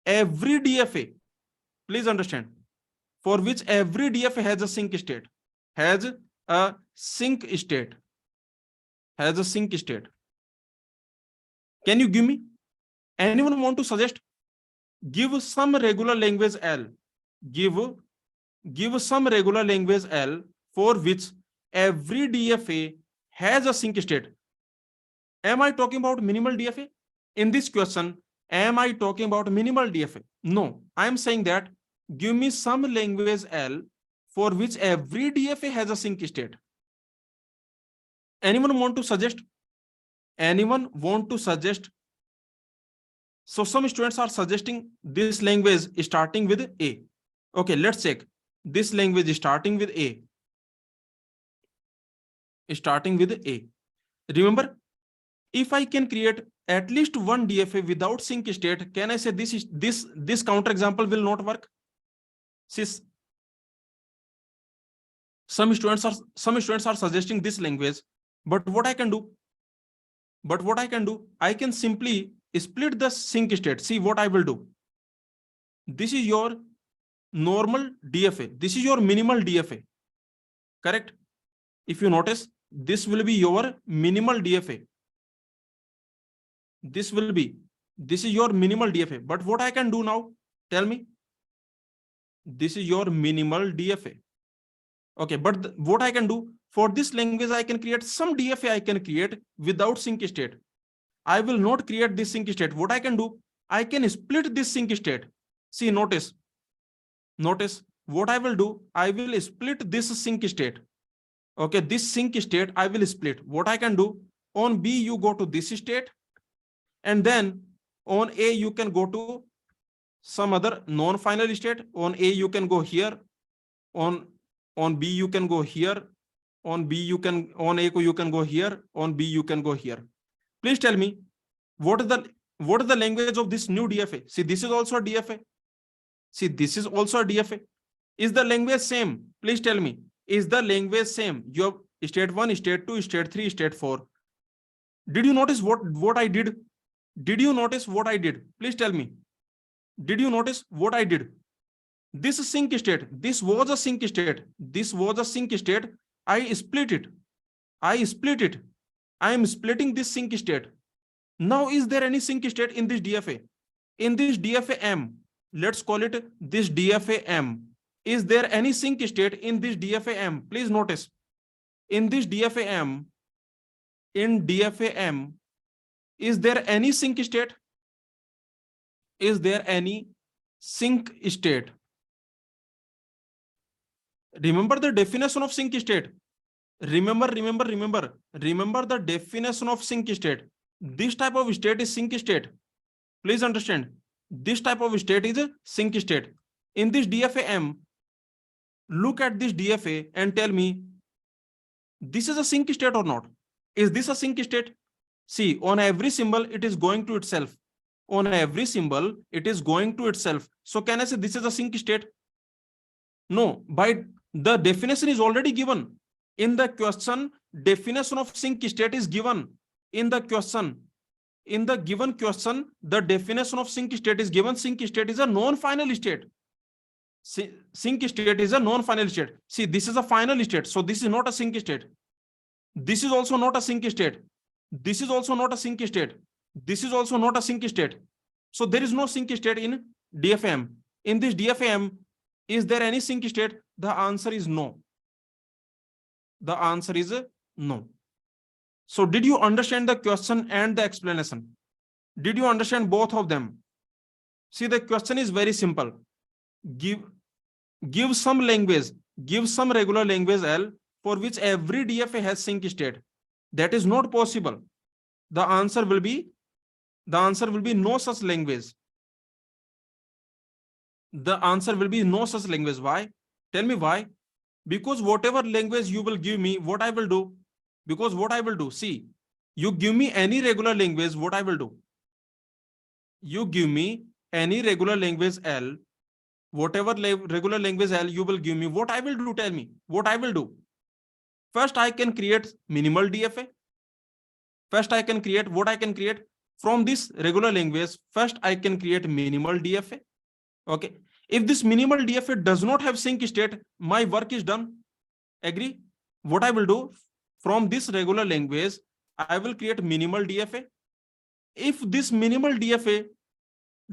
every DFA, please understand, for which every DFA has a sync state, has a sync state. Can you give me? Anyone want to suggest? Give some regular language L. Give some regular language L for which every DFA has a sync state. Am I talking about minimal DFA? In this question, am I talking about minimal DFA? No, I am saying that give me some language L for which every DFA has a sync state. Anyone want to suggest? Anyone want to suggest? So some students are suggesting this language starting with A. Okay, let's check. This language is starting with A. Starting with A. Remember, if I can create at least one DFA without sync state, can I say this counter example will not work? See, some students are suggesting this language, but what I can do? I can simply split the sync state. See what I will do. This is your normal DFA. This is your minimal DFA. Correct? If you notice, this will be your minimal DFA. This is your minimal DFA. But what I can do now? Tell me. This is your minimal DFA. Okay, but what I can do for this language, I can create some DFA. I can create without sync state. I will not create this sync state. What I can do, I can split this sync state. See, notice what I will do. I will split this sync state. Okay, this sync state I will split. What I can do, on B you go to this state, and then on A you can go to some other non-final state. On A you can go here. On B you can go here. On A you can go here. On B you can go here. Please tell me, what is the language of this new DFA? See, this is also a DFA. See, this is also a DFA. Is the language same? Please tell me. Is the language same? You have state 1, state 2, state 3, state 4. Did you notice what I did? Did you notice what I did? Please tell me. Did you notice what I did? This sync state. This was a sync state. This was a sync state. I split it. I am splitting this sync state. Now, is there any sync state in this DFA? In this DFA M, let's call it this DFA M. Is there any sync state in this DFA M? Please notice. In this DFA M, is there any sync state? Is there any sync state? Remember the definition of sync state. Remember the definition of sync state. This type of state is sync state. Please understand. This type of state is a sync state. In this DFA M, look at this DFA and tell me, this is a sync state or not? Is this a sync state? See, on every symbol, it is going to itself. On every symbol, it is going to itself. So can I say this is a sync state? No, by the definition is already given. In the question, definition of sync state is given. In the question, in the given question, the definition of sync state is given. Sync state is a non-final state. Sync state is a non-final state. See, this is a final state. So this is not a sync state. This is also not a sync state. This is also not a sync state. This is also not a sync state. So there is no sync state in DFM. In this DFM, is there any sync state? The answer is no. The answer is no. So did you understand the question and the explanation? Did you understand both of them? See, the question is very simple. Give some language, give some regular language L for which every DFA has sync state. That is not possible. The answer will be no such language. The answer will be no such language. Why? Tell me why. Because whatever language you will give me, what I will do? Because what I will do, see, you give me any regular language, what I will do? You give me any regular language L, whatever regular language L you will give me, what I will do? Tell me, what I will do? First, I can create minimal DFA. First, I can create what I can create from this regular language. First, I can create minimal DFA. Okay. If this minimal DFA does not have sync state, my work is done. Agree? What I will do? From this regular language, I will create minimal DFA. If this minimal DFA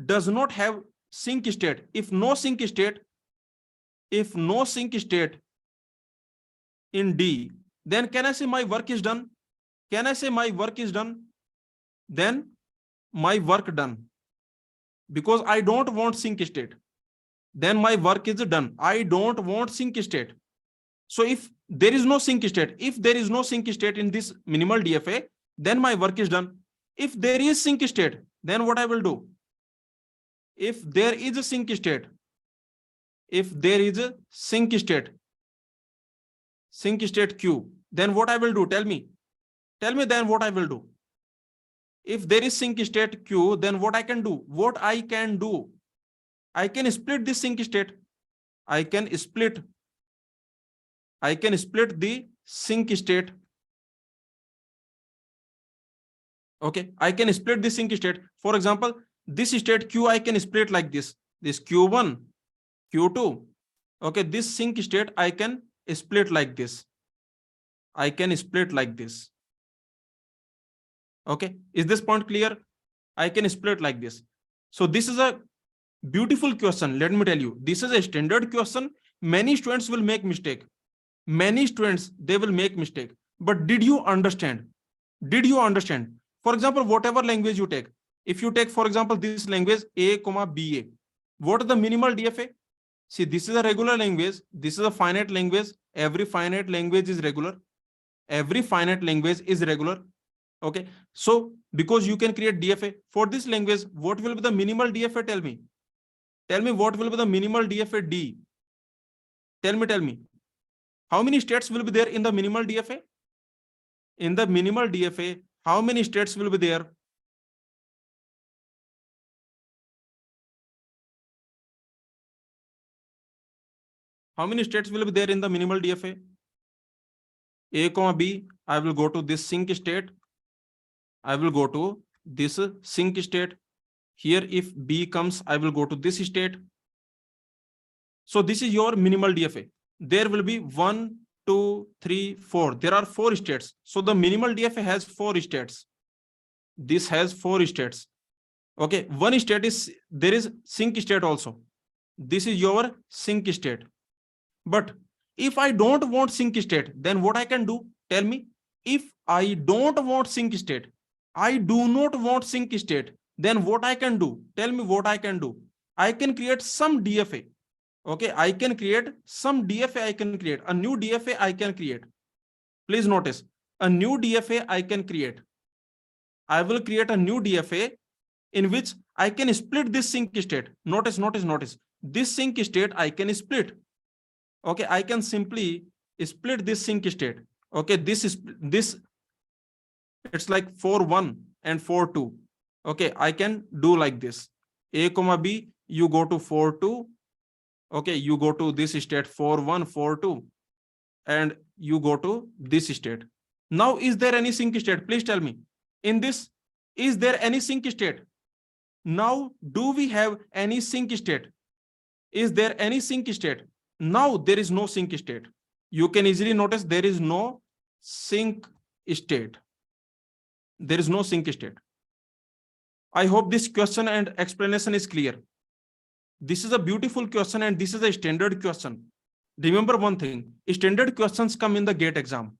does not have sync state, if no sync state in D, then can I say my work is done? Can I say my work is done? Then my work done. Because I don't want sync state. Then my work is done. I don't want sync state. So if there is no sync state, in this minimal DFA, then my work is done. If there is sync state, then what I will do? If there is a sync state, sync state Q, then what I will do? Tell me then what I will do. If there is sync state Q, then what I can do? I can split this sync state. I can split the sync state. Okay, I can split the sync state. For example, this state Q I can split like this Q1, Q2. Okay, this sync state I can split like this. I can split like this. Okay, is this point clear? I can split like this. So this is a beautiful question. Let me tell you, this is a standard question. Many students will make mistake. Many students, they will make mistake. But did you understand? Did you understand? For example, whatever language you take, if you take, for example, this language A, BA, what is the minimal DFA? See, this is a regular language. This is a finite language. Every finite language is regular. Every finite language is regular. Okay. So because you can create DFA for this language, what will be the minimal DFA? Tell me. Tell me what will be the minimal DFA D? Tell me. How many states will be there in the minimal DFA? In the minimal DFA, how many states will be there? How many states will be there in the minimal DFA? A, B, I will go to this sync state. I will go to this sync state. Here, if B comes, I will go to this state. So this is your minimal DFA. There will be 1, 2, 3, 4. There are 4 states. So the minimal DFA has 4 states. This has 4 states. Okay, one state is, there is sync state also. This is your sync state. But if I don't want sync state, then what I can do? Tell me. If I don't want sync state, I do not want sync state, then what I can do? Tell me what I can do. I can create some DFA. Okay, I can create some DFA. I can create a new DFA. I can create. Please notice, a new DFA I can create. I will create a new DFA in which I can split this sync state. Notice. This sync state I can split. Okay, I can simply split this sync state. Okay, this is this. It's like 4-1 and 4-2. Okay, I can do like this. A, B, you go to 4-2. Okay, you go to this state 4-1, 4-2, and you go to this state. Now, is there any sync state? Please tell me. In this, is there any sync state? Now, do we have any sync state? Is there any sync state? Now, there is no sync state. You can easily notice there is no sync state. There is no sync state. I hope this question and explanation is clear. This is a beautiful question and this is a standard question. Remember one thing, standard questions come in the GATE exam.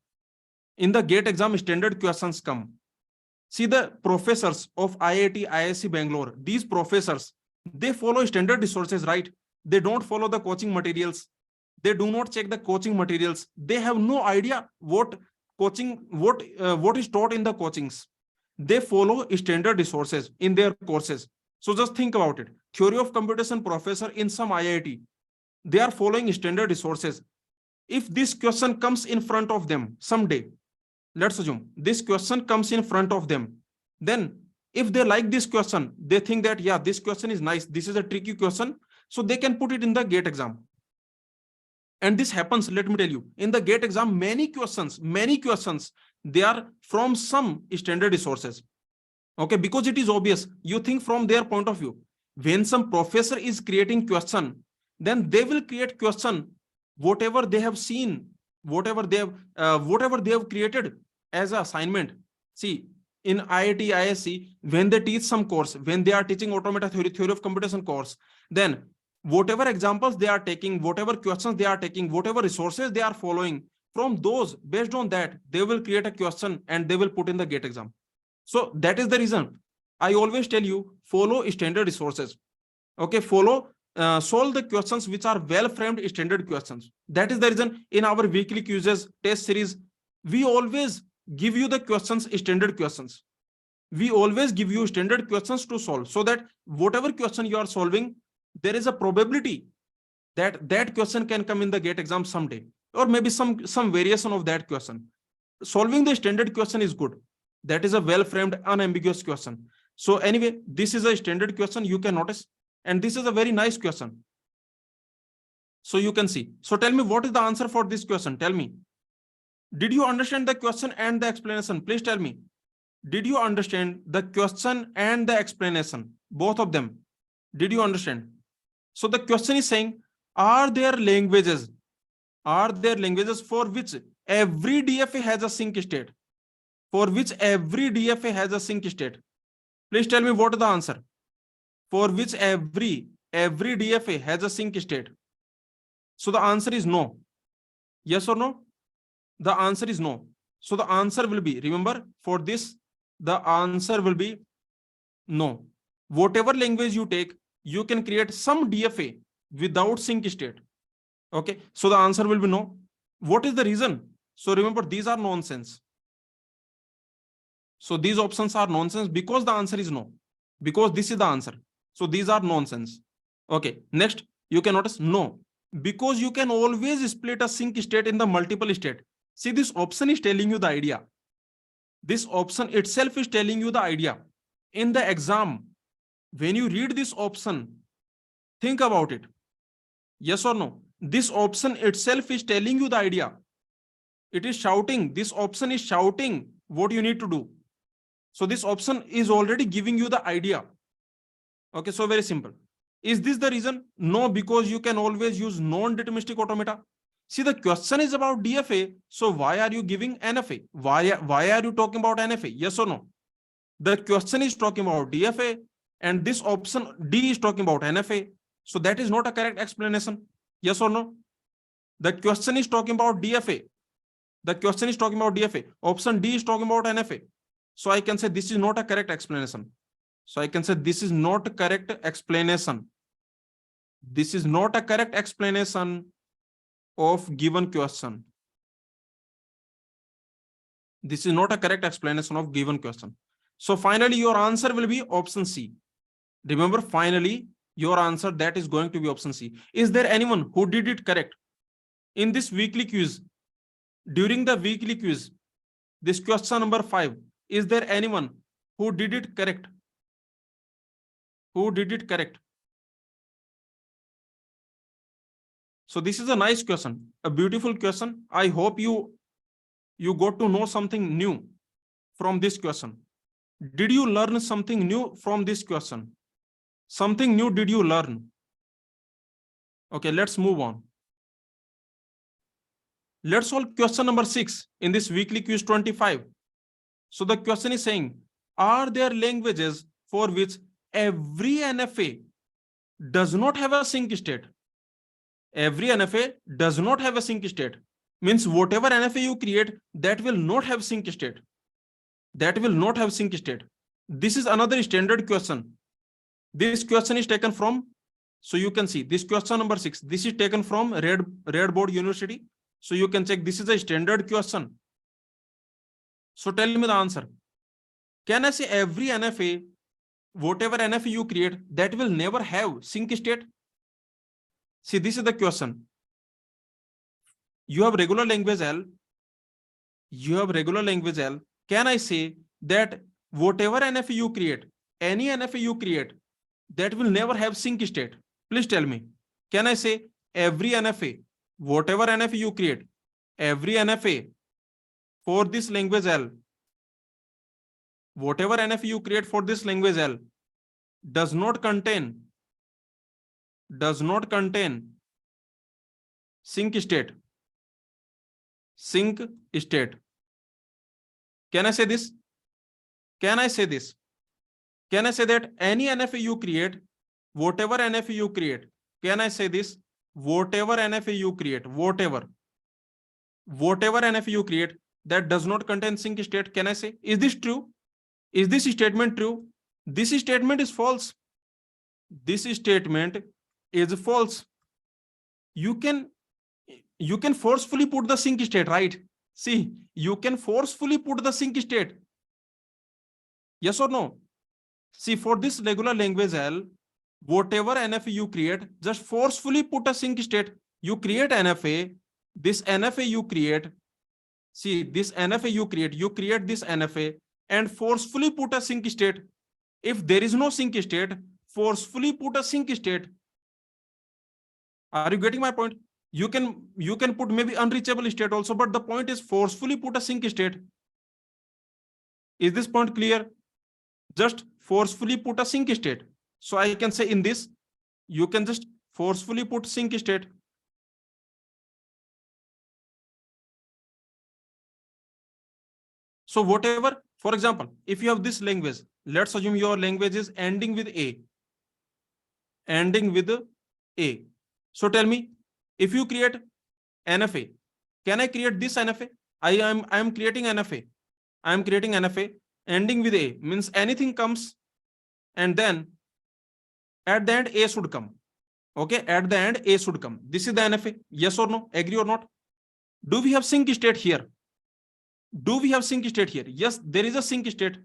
In the GATE exam, standard questions come. See, the professors of IIT, ISC Bangalore, these professors, they follow standard resources, right? They don't follow the coaching materials. They do not check the coaching materials. They have no idea what is taught in the coachings. They follow standard resources in their courses. So just think about it. Theory of computation professor in some IIT, they are following standard resources. If this question comes in front of them someday, let's assume this question comes in front of them, then if they like this question, they think that, yeah, this question is nice. This is a tricky question. So they can put it in the GATE exam. And this happens, let me tell you, in the GATE exam, many questions, they are from some standard resources. Okay, because it is obvious. You think from their point of view. When some professor is creating question, then they will create question, whatever they have seen, whatever they have created as an assignment. See, in IIT, ISC, when they teach some course, when they are teaching automata theory of computation course, then whatever examples they are taking, whatever questions they are taking, whatever resources they are following, from those, based on that, they will create a question and they will put in the GATE exam. So that is the reason I always tell you, follow standard resources. Okay, solve the questions which are well-framed standard questions. That is the reason in our weekly quizzes, test series, we always give you the questions, standard questions. We always give you standard questions to solve, so that whatever question you are solving, there is a probability that that question can come in the GATE exam someday, or maybe some variation of that question. Solving the standard question is good. That is a well-framed, unambiguous question. So anyway, this is a standard question, you can notice, and this is a very nice question. So you can see. So tell me, what is the answer for this question? Tell me. Did you understand the question and the explanation? Please tell me. Did you understand the question and the explanation? Both of them. Did you understand? So the question is saying, are there languages for which every DFA has a sync state? For which every DFA has a sync state? Please tell me what is the answer. For which every DFA has a sync state? So the answer is no. Yes or no? The answer is no. So the answer will be, remember, for this, the answer will be no. Whatever language you take, you can create some DFA without sync state. Okay, so the answer will be no. What is the reason? So remember, these are nonsense. So these options are nonsense because the answer is no. Because this is the answer. So these are nonsense. Okay, next, you can notice no. Because you can always split a sync state in the multiple state. See, this option is telling you the idea. This option itself is telling you the idea. In the exam, when you read this option, think about it. Yes or no? This option itself is telling you the idea. It is shouting. This option is shouting what you need to do. So this option is already giving you the idea. Okay, so very simple. Is this the reason? No, because you can always use non-deterministic automata. See, the question is about DFA. So why are you giving NFA? Why are you talking about NFA? Yes or no? The question is talking about DFA and this option D is talking about NFA. So that is not a correct explanation. Yes or no? The question is talking about DFA. The question is talking about DFA. Option D is talking about NFA. So I can say this is not a correct explanation. So I can say this is not a correct explanation. This is not a correct explanation of given question. This is not a correct explanation of given question. So finally, your answer will be option C. Remember, finally, your answer that is going to be option C. Is there anyone who did it correct? In this weekly quiz, during the weekly quiz, this question number 5, is there anyone who did it correct? Who did it correct? So this is a nice question, a beautiful question. I hope you got to know something new from this question. Did you learn something new from this question? Something new did you learn? Okay, let's move on. Let's solve question number 6 in this weekly quiz 25. So the question is saying, are there languages for which every NFA does not have a sync state? Every NFA does not have a sync state. Means whatever NFA you create, that will not have sync state. That will not have sync state. This is another standard question. This question is taken from, so you can see this question number 6. This is taken from Red Board University. So you can check, this is a standard question. So tell me the answer. Can I say every NFA, whatever NFA you create, that will never have sync state? See, this is the question. You have regular language L. You have regular language L. Can I say that whatever NFA you create, any NFA you create, that will never have sync state? Please tell me. Can I say every NFA, whatever NFA you create, every NFA for this language L, whatever NFA you create for this language L, does not contain sync state? Sync state. Can I say this? Can I say this? Can I say that any NFA you create, whatever NFA you create, can I say this? Whatever NFA you create, whatever NFA you create that does not contain sync state, can I say? Is this true? Is this statement true? This statement is false. This statement is false. You can forcefully put the sync state, right? See, you can forcefully put the sync state. Yes or no? See, for this regular language L, whatever NFA you create, just forcefully put a sync state. You create NFA, this NFA you create. See, this NFA you create this NFA and forcefully put a sync state. If there is no sync state, forcefully put a sync state. Are you getting my point? You can put maybe unreachable state also, but the point is forcefully put a sink state. Is this point clear? Just forcefully put a sink state. So I can say in this, you can just forcefully put sink state. So whatever, for example, if you have this language, let's assume your language is ending with A. Ending with A. So tell me, if you create NFA, can I create this NFA? I am creating NFA. I am creating NFA ending with A, means anything comes and then at the end A should come. Okay, at the end A should come. This is the NFA. Yes or no? Agree or not? Do we have sink state here? Do we have sink state here? Yes, there is a sink state.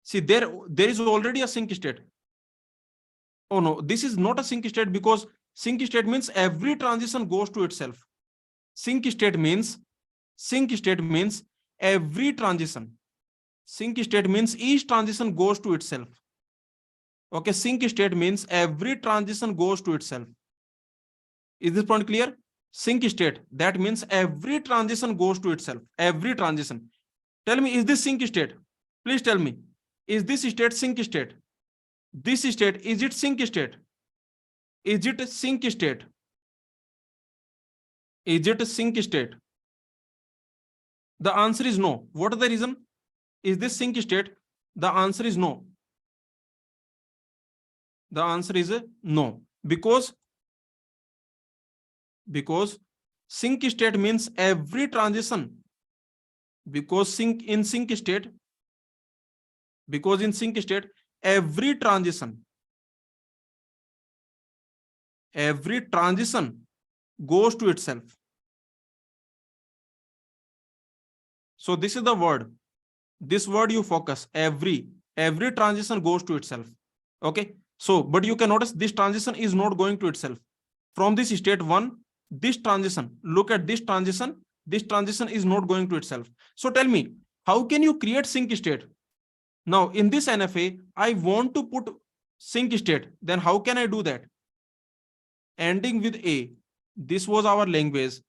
See, there is already a sink state. Oh no, this is not a sink state, because sink state means every transition goes to itself. Sink state means every transition. Sink state means each transition goes to itself. Okay, sink state means every transition goes to itself. Is this point clear? Sink state, that means every transition goes to itself. Every transition. Tell me, is this sink state? Please tell me, is this state sink state? This state, is it sink state? Is it sink state? Is it sink state? The answer is no. What is the reason? Is this sink state? The answer is no. The answer is no. Because sink state means every transition. Because in sink state, every transition goes to itself. So this is the word. This word you focus. Every transition goes to itself. Okay. So, but you can notice this transition is not going to itself. From this state 1, this transition, look at this transition is not going to itself. So tell me, how can you create sink state? Now in this NFA, I want to put sink state. Then how can I do that? Ending with A. This was our language.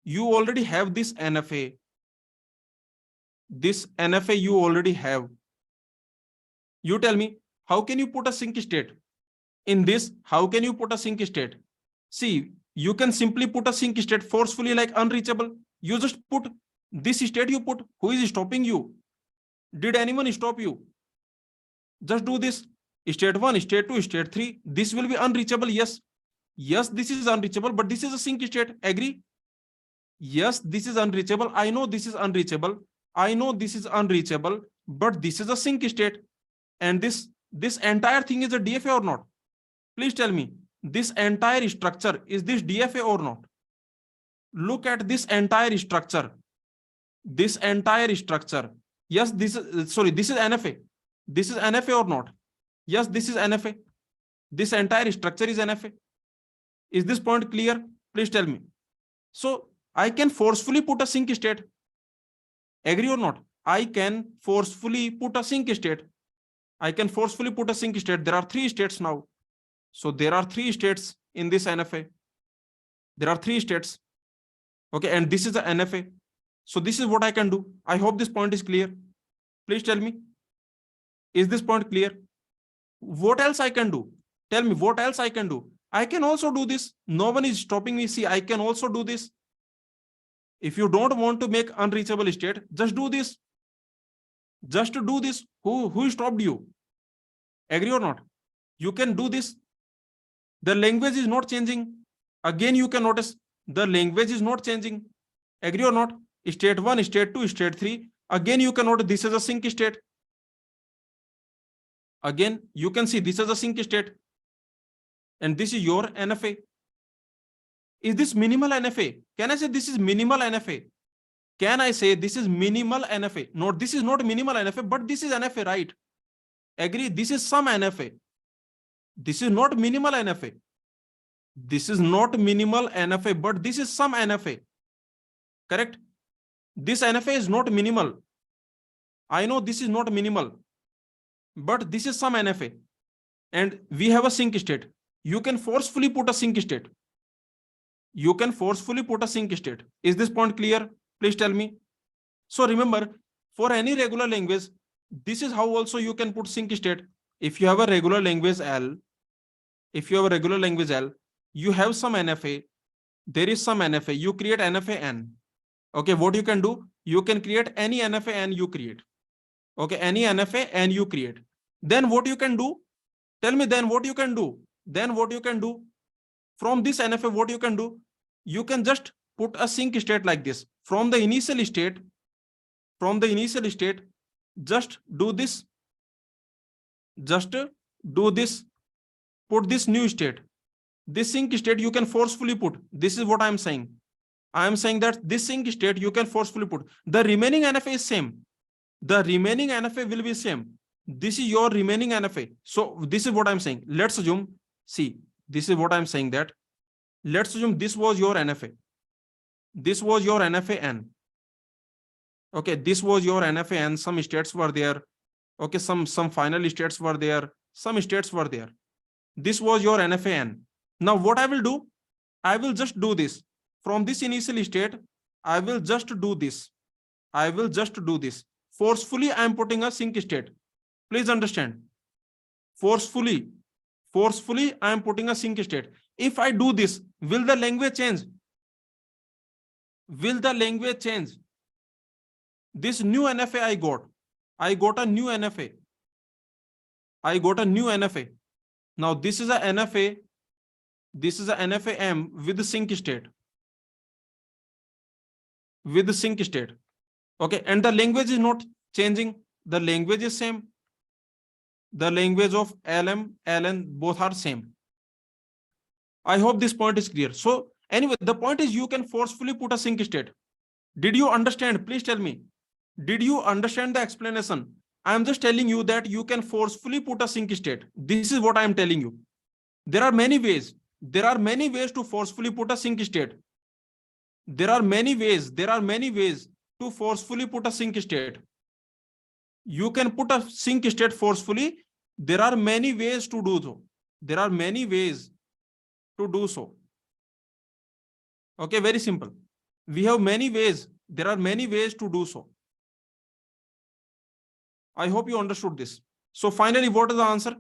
You already have this NFA. This NFA you already have. You tell me, how can you put a sink state? In this, how can you put a sink state? See, you can simply put a sink state forcefully, like unreachable. You just put this state you put. Who is stopping you? Did anyone stop you? Just do this. State 1, state 2, state 3. This will be unreachable. Yes. Yes, this is unreachable, but this is a sink state. Agree? Yes, this is unreachable. I know this is unreachable. I know this is unreachable, but this is a sink state. And this entire thing is a DFA or not? Please tell me, this entire structure, is this DFA or not? Look at this entire structure. This entire structure. Yes, this is NFA. This is NFA or not? Yes, this is NFA. This entire structure is NFA. Is this point clear? Please tell me. So I can forcefully put a sink state. Agree or not? I can forcefully put a sink state. I can forcefully put a sink state. There are 3 states now. So there are 3 states in this NFA. There are 3 states. Okay, and this is the NFA. So this is what I can do. I hope this point is clear. Please tell me. Is this point clear? What else I can do? Tell me what else I can do. I can also do this. No one is stopping me. See, I can also do this. If you don't want to make unreachable state, just do this. Just to do this. Who stopped you? Agree or not? You can do this. The language is not changing. Again, you can notice the language is not changing. Agree or not? State 1, state 2, state 3. Again, you can notice this is a sink state. Again, you can see this is a sink state. And this is your NFA. Is this minimal NFA? Can I say this is minimal NFA? Can I say this is minimal NFA? No, this is not minimal NFA, but this is NFA, right? Agree? This is some NFA. This is not minimal NFA. This is not minimal NFA, but this is some NFA. Correct? This NFA is not minimal. I know this is not minimal, but this is some NFA. And we have a sink state. You can forcefully put a sink state. you can forcefully put a sync state. Is this point clear? Please tell me. So remember, for any regular language, this is how also you can put sync state. If you have a regular language L, you have some NFA, there is some NFA, you create NFA N. Okay, what you can do? You can create any NFA N you create. Okay, any NFA N you create. Then what you can do? Tell me then what you can do? Then what you can do? From this NFA, what you can do? You can just put a sync state like this. From the initial state, just do this. Put this new state. This sync state you can forcefully put. This is what I'm saying. I am saying that this sync state you can forcefully put. The remaining NFA is same. The remaining NFA will be same. This is your remaining NFA. So this is what I'm saying. Let's assume, see, this is what I'm saying that let's assume this was your NFA. This was your NFA N. Okay, this was your NFA N. Some states were there. Okay, some final states were there. Some states were there. This was your NFA N. Now what I will do? I will just do this. From this initial state, I will just do this. Forcefully, I am putting a sync state. Please understand. Forcefully, I am putting a sync state. If I do this, will the language change? Will the language change? This new NFA I got a new NFA. Now this is a NFA. This is a NFA M with the sync state. Okay, and the language is not changing. The language is same. The language of LM, LN, both are same. I hope this point is clear. So anyway, the point is you can forcefully put a sync state. Did you understand? Please tell me. Did you understand the explanation? I am just telling you that you can forcefully put a sync state. This is what I am telling you. There are many ways. There are many ways to forcefully put a sync state. There are many ways to forcefully put a sync state. You can put a sync state forcefully. There are many ways to do so. Okay, very simple. We have many ways. There are many ways to do so. I hope you understood this. So finally, what is the answer?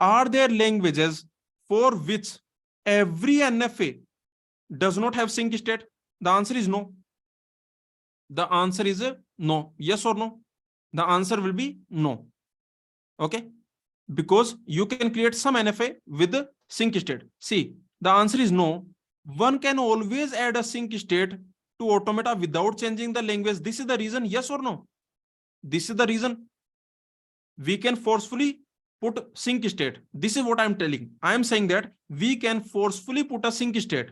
Are there languages for which every NFA does not have sync state? The answer is no. The answer is no. Yes or no? The answer will be no. Okay? Because you can create some NFA with the sync state. See, the answer is no. One can always add a sync state to automata without changing the language. This is the reason. Yes or no? This is the reason. We can forcefully put sync state. This is what I'm telling. I am saying that we can forcefully put a sync state.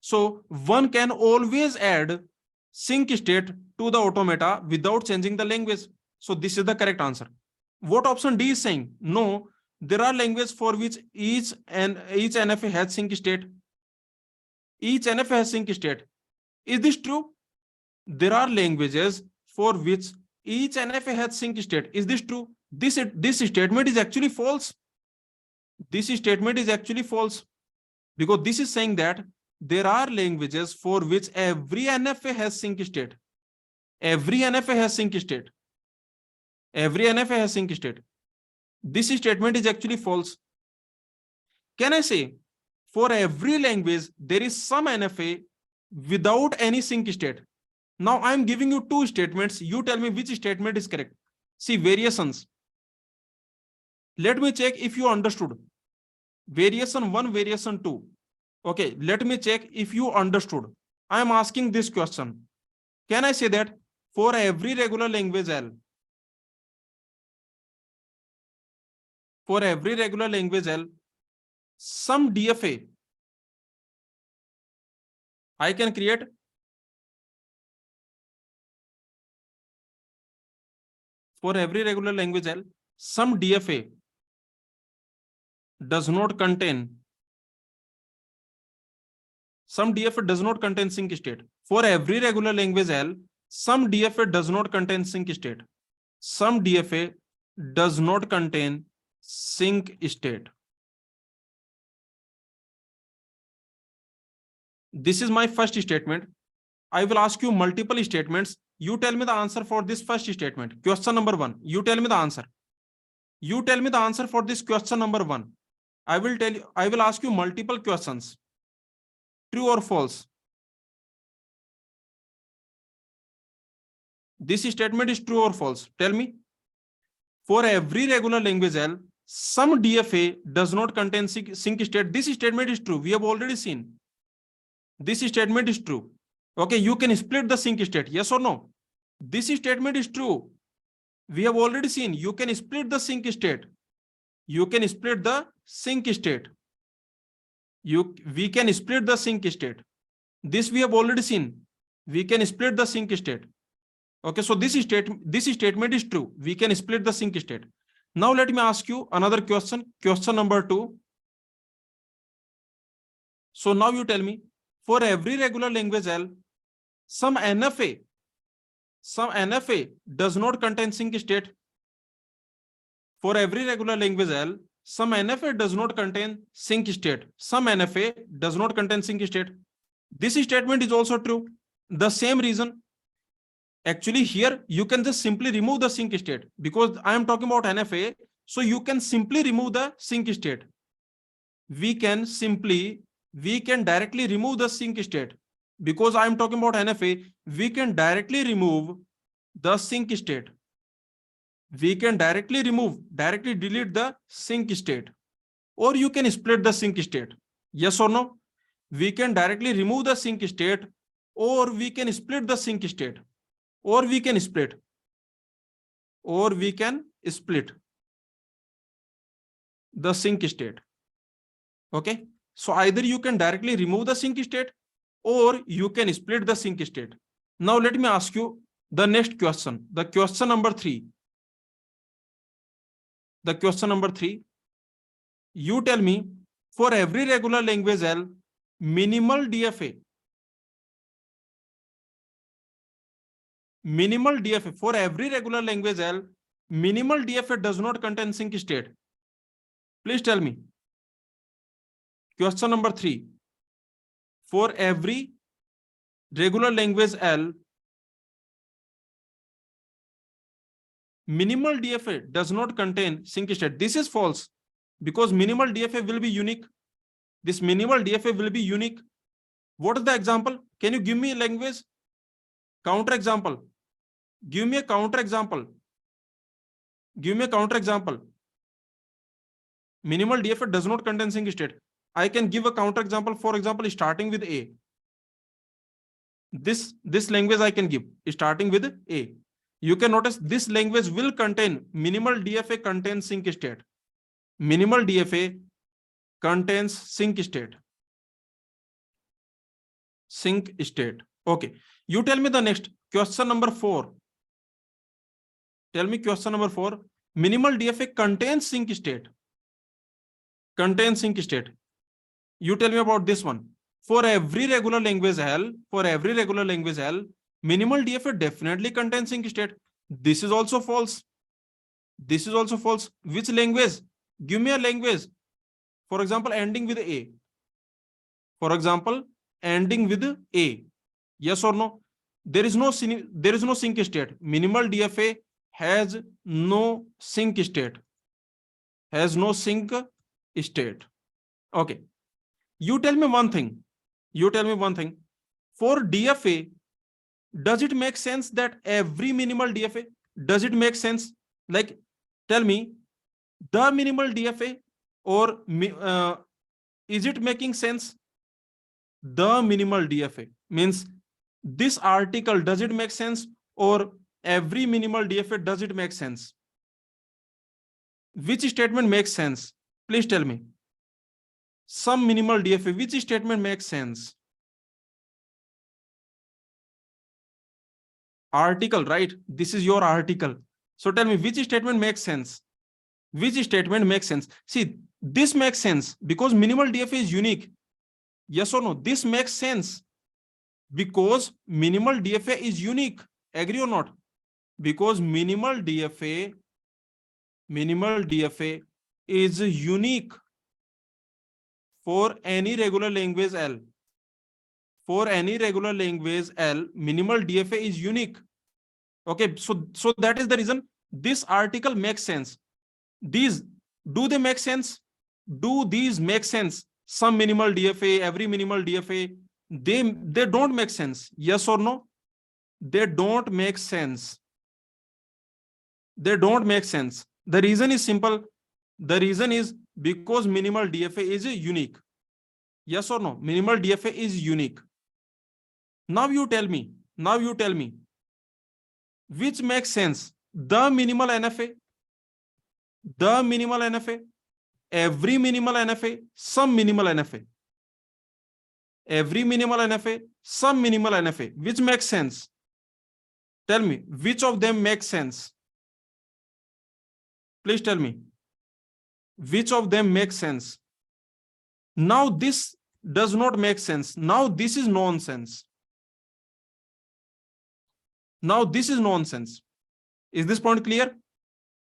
So one can always add sync state to the automata without changing the language. So this is the correct answer. What option D is saying? No, there are languages for which each NFA has sync state. Each NFA has sync state. Is this true? There are languages for which each NFA has sync state. Is this true? This statement is actually false. Because this is saying that there are languages for which every NFA has sync state. Every NFA has sync state. This statement is actually false. Can I say for every language there is some NFA without any sync state? Now I am giving you two statements. You tell me which statement is correct. See, variations. Let me check if you understood. Variation 1, variation 2. Okay, let me check if you understood. I am asking this question. Can I say that for every regular language L, some DFA, I can create for every regular language L, some DFA does not contain sync state. For every regular language L, some DFA does not contain sync state. Some DFA does not contain sync state. This is my first statement. I will ask you multiple statements. You tell me the answer for this first statement. Question number 1. You tell me the answer. You tell me the answer for this question number 1. I will ask you multiple questions. True or false? This statement is true or false? Tell me. For every regular language L, some DFA does not contain sync state. This statement is true. We have already seen. This statement is true. Okay, you can split the sync state. Yes or no? This statement is true. We have already seen. You can split the sync state. You can split the sync state. We can split the sync state. This we have already seen. We can split the sync state. Okay, so this statement is true. We can split the sync state. Now let me ask you another question. Question number 2. So now you tell me, for every regular language L, some NFA does not contain sync state. For every regular language L, some NFA does not contain sync state. Some NFA does not contain sync state. This statement is also true. The same reason. Actually, here you can just simply remove the sync state because I am talking about NFA. So you can simply remove the sync state. We can directly remove the sync state because I am talking about NFA. We can directly remove the sync state. We can directly delete the sync state, or you can split the sync state. Yes or no? We can directly remove the sync state, or we can split the sync state, or we can split the sync state. Okay, so either you can directly remove the sync state or you can split the sync state. Now let me ask you the next question, the question number 3. The question number 3, you tell me, for every regular language L, minimal DFA, for every regular language L, minimal DFA does not contain sync state. Please tell me. Question number 3, for every regular language L, minimal DFA does not contain sync state. This is false because minimal DFA will be unique. This minimal DFA will be unique. What is the example? Can you give me a language? Counter example. Give me a counter example. Give me a counter example. Minimal DFA does not contain sync state. I can give a counter example. For example, starting with A. This language I can give starting with A. You can notice this language will contain minimal DFA contains sync state. Minimal DFA contains sync state. Sync state. Okay. You tell me the next question number 4. Tell me question number 4. Minimal DFA contains sync state. Contains sync state. You tell me about this one. For every regular language L, minimal DFA definitely contains sync state. This is also false. This is also false. Which language? Give me a language. For example, ending with A. For example, ending with A. Yes or no? There is no sync state. Minimal DFA has no sync state. Has no sync state. Okay. You tell me one thing. For DFA, does it make sense that every minimal DFA? Does it make sense? Like, tell me, the minimal DFA, or is it making sense? The minimal DFA means this article, does it make sense, or every minimal DFA, does it make sense? Which statement makes sense? Please tell me. Some minimal DFA, which statement makes sense? Article, right? This is your article. So tell me, which statement makes sense? Which statement makes sense? See, this makes sense because minimal DFA is unique. Yes or no? This makes sense because minimal DFA is unique. Agree or not? Because minimal DFA is unique for any regular language L. for any regular language L, minimal DFA is unique. Okay, so that is the reason this article makes sense. These, do they make sense? Do these make sense? Some minimal DFA, every minimal DFA, they don't make sense. Yes or no? They don't make sense. They don't make sense. The reason is simple. The reason is because minimal DFA is unique. Yes or no? Minimal DFA is unique. Now you tell me, which makes sense? The minimal NFA, the minimal NFA, every minimal NFA, some minimal NFA. Every minimal NFA, some minimal NFA. Which makes sense? Tell me, which of them makes sense? Please tell me. Which of them makes sense? Now this does not make sense. Now this is nonsense. Now this is nonsense. Is this point clear?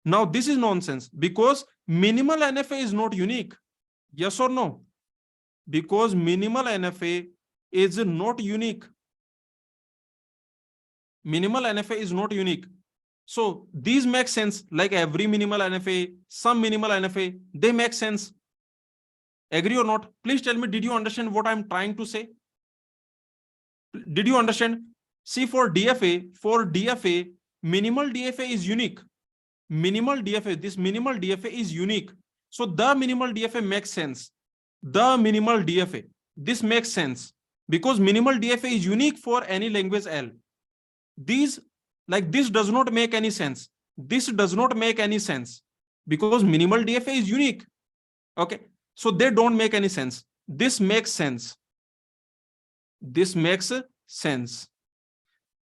Now this is nonsense because minimal NFA is not unique. Yes or no? Because minimal NFA is not unique. Minimal NFA is not unique. So these make sense, like every minimal NFA, some minimal NFA, they make sense. Agree or not? Please tell me, did you understand what I'm trying to say? Did you understand? See, for DFA, minimal DFA is unique. Minimal DFA, this minimal DFA is unique. So the minimal DFA makes sense. The minimal DFA, this makes sense because minimal DFA is unique for any language L. These, like this does not make any sense. This does not make any sense because minimal DFA is unique. Okay, so they don't make any sense. This makes sense. This makes sense.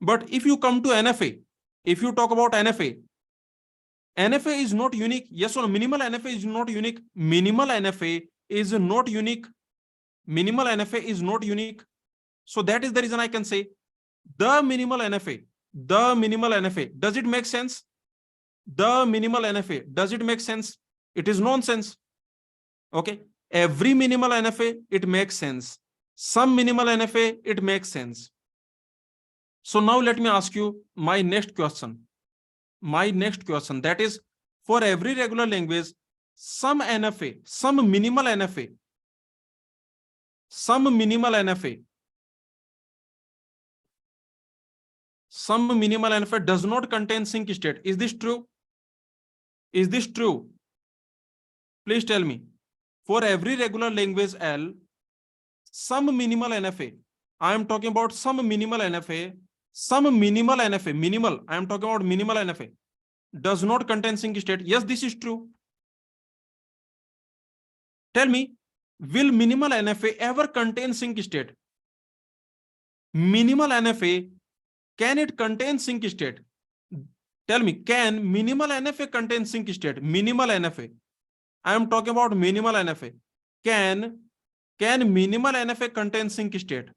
But if you come to NFA, if you talk about NFA, NFA is not unique. Yes or no? Minimal NFA is not unique. Minimal NFA is not unique. Minimal NFA is not unique. So that is the reason I can say the minimal NFA, the minimal NFA. Does it make sense? The minimal NFA, does it make sense? It is nonsense. Okay. Every minimal NFA, it makes sense. Some minimal NFA, it makes sense. So now let me ask you my next question. My next question, that is, for every regular language, some NFA, some minimal NFA, some minimal NFA, some minimal NFA does not contain sync state. Is this true? Is this true? Please tell me. For every regular language L, some minimal NFA, I am talking about some minimal NFA, some minimal NFA, minimal, I am talking about minimal NFA, does not contain sync state. Yes, this is true. Tell me, will minimal NFA ever contain sync state? Minimal NFA, can it contain sync state? Tell me, can minimal NFA contain sync state? Minimal NFA. I am talking about minimal NFA. Can minimal NFA contain sync state?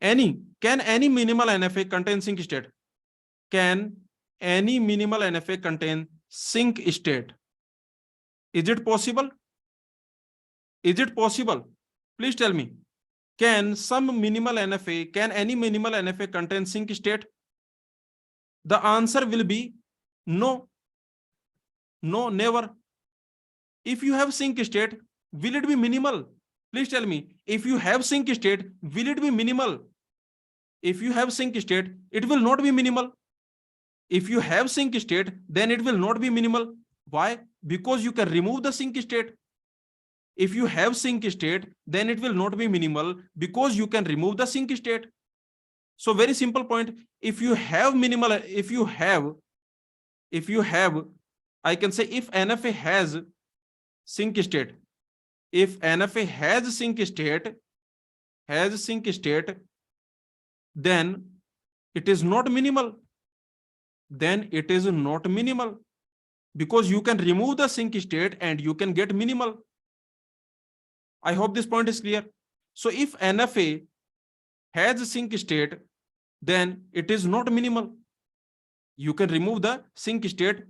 Can any minimal NFA contain sync state? Can any minimal NFA contain sync state? Is it possible? Is it possible? Please tell me. Can some minimal NFA, can any minimal NFA contain sync state? The answer will be no. No, never. If you have sync state, will it be minimal? Please tell me. If you have sync state, will it be minimal? If you have sync state, it will not be minimal. If you have sync state, then it will not be minimal. Why? Because you can remove the sync state. If you have sync state, then it will not be minimal because you can remove the sync state. So very simple point. If you have minimal, if you have, I can say if NFA has sync state, if NFA has sync state, then it is not minimal. Then it is not minimal because you can remove the sync state and you can get minimal. I hope this point is clear. So if NFA has sync state, then it is not minimal. You can remove the sync state.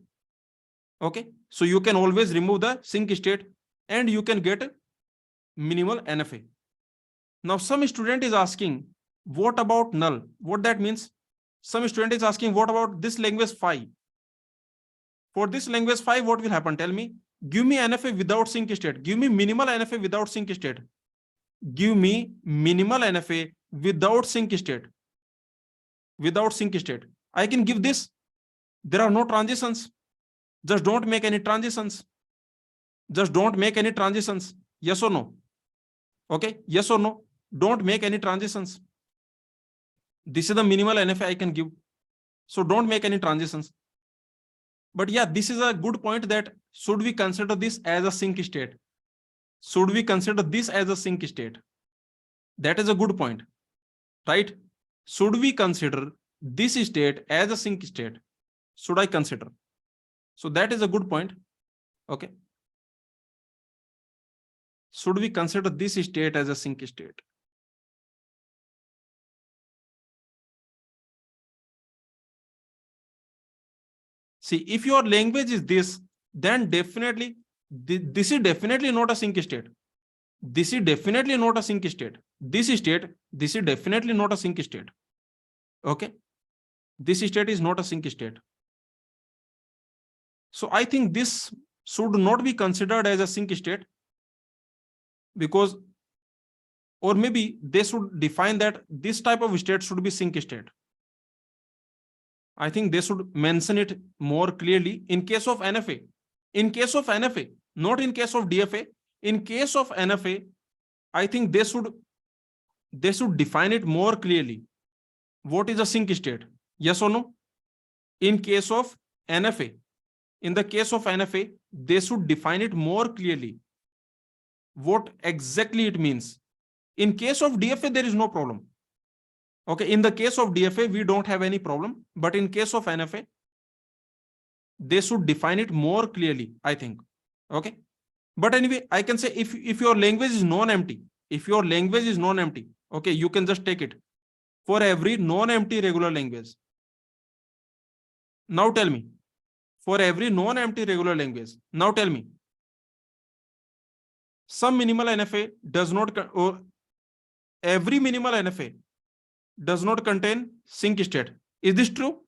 Okay. So you can always remove the sync state and you can get minimal NFA. Now some student is asking, what about null? What that means? Some student is asking, what about this language 5? For this language 5, what will happen? Tell me. Give me NFA without sync state. Give me minimal NFA without sync state. Give me minimal NFA without sync state. Without sync state. I can give this. There are no transitions. Just don't make any transitions. Just don't make any transitions. Yes or no? Okay. Yes or no? Don't make any transitions. This is the minimal NFA I can give. So don't make any transitions. But yeah, this is a good point that should we consider this as a sync state? Should we consider this as a sync state? That is a good point, right? Should we consider this state as a sync state? Should I consider? So that is a good point. Okay. Should we consider this state as a sync state? See, if your language is this, then definitely, this is definitely not a sync state. This is definitely not a sync state. This is definitely not a sync state. Okay. This state is not a sync state. So I think this should not be considered as a sync state, because, or maybe they should define that this type of state should be sync state. I think they should mention it more clearly in case of NFA. In case of NFA, not in case of DFA. In case of NFA, I think they should define it more clearly. What is a sync state? Yes or no? In case of NFA, in the case of NFA, they should define it more clearly. What exactly it means. In case of DFA, there is no problem. Okay, in the case of DFA, we don't have any problem. But in case of NFA, they should define it more clearly, I think. Okay. But anyway, I can say if your language is non-empty, okay, you can just take it for every non-empty regular language. Now tell me, for every non-empty regular language, now tell me, some minimal NFA does not, or every minimal NFA does not contain sync state. Is this true?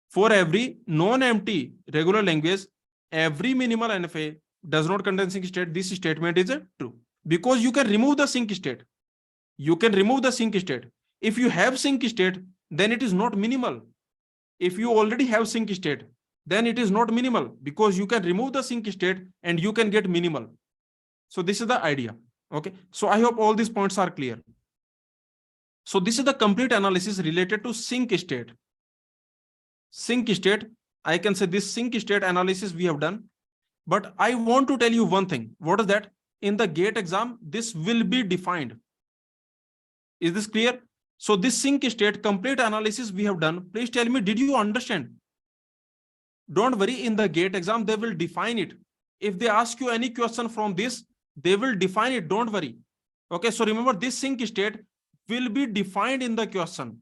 For every non-empty regular language, every minimal NFA does not contain sync state. This statement is true, because you can remove the sync state. You can remove the sync state. If you have sync state, then it is not minimal. If you already have sync state, then it is not minimal, because you can remove the sync state and you can get minimal. So this is the idea. Okay. So I hope all these points are clear. So this is the complete analysis related to sync state. Sync state, I can say this sync state analysis we have done. But I want to tell you one thing. What is that? In the GATE exam, this will be defined. Is this clear? So this sync state complete analysis we have done. Please tell me, did you understand? Don't worry, in the GATE exam, they will define it. If they ask you any question from this, they will define it. Don't worry. Okay, so remember, this sync state will be defined in the question.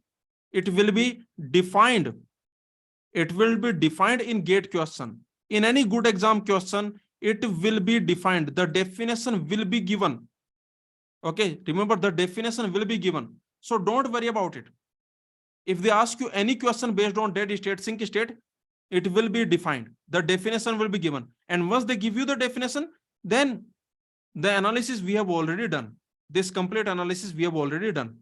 It will be defined. It will be defined in GATE question. In any good exam question, it will be defined. The definition will be given. Okay, remember, the definition will be given. So don't worry about it. If they ask you any question based on dead state, sync state, it will be defined. The definition will be given. And once they give you the definition, then the analysis we have already done. This complete analysis we have already done.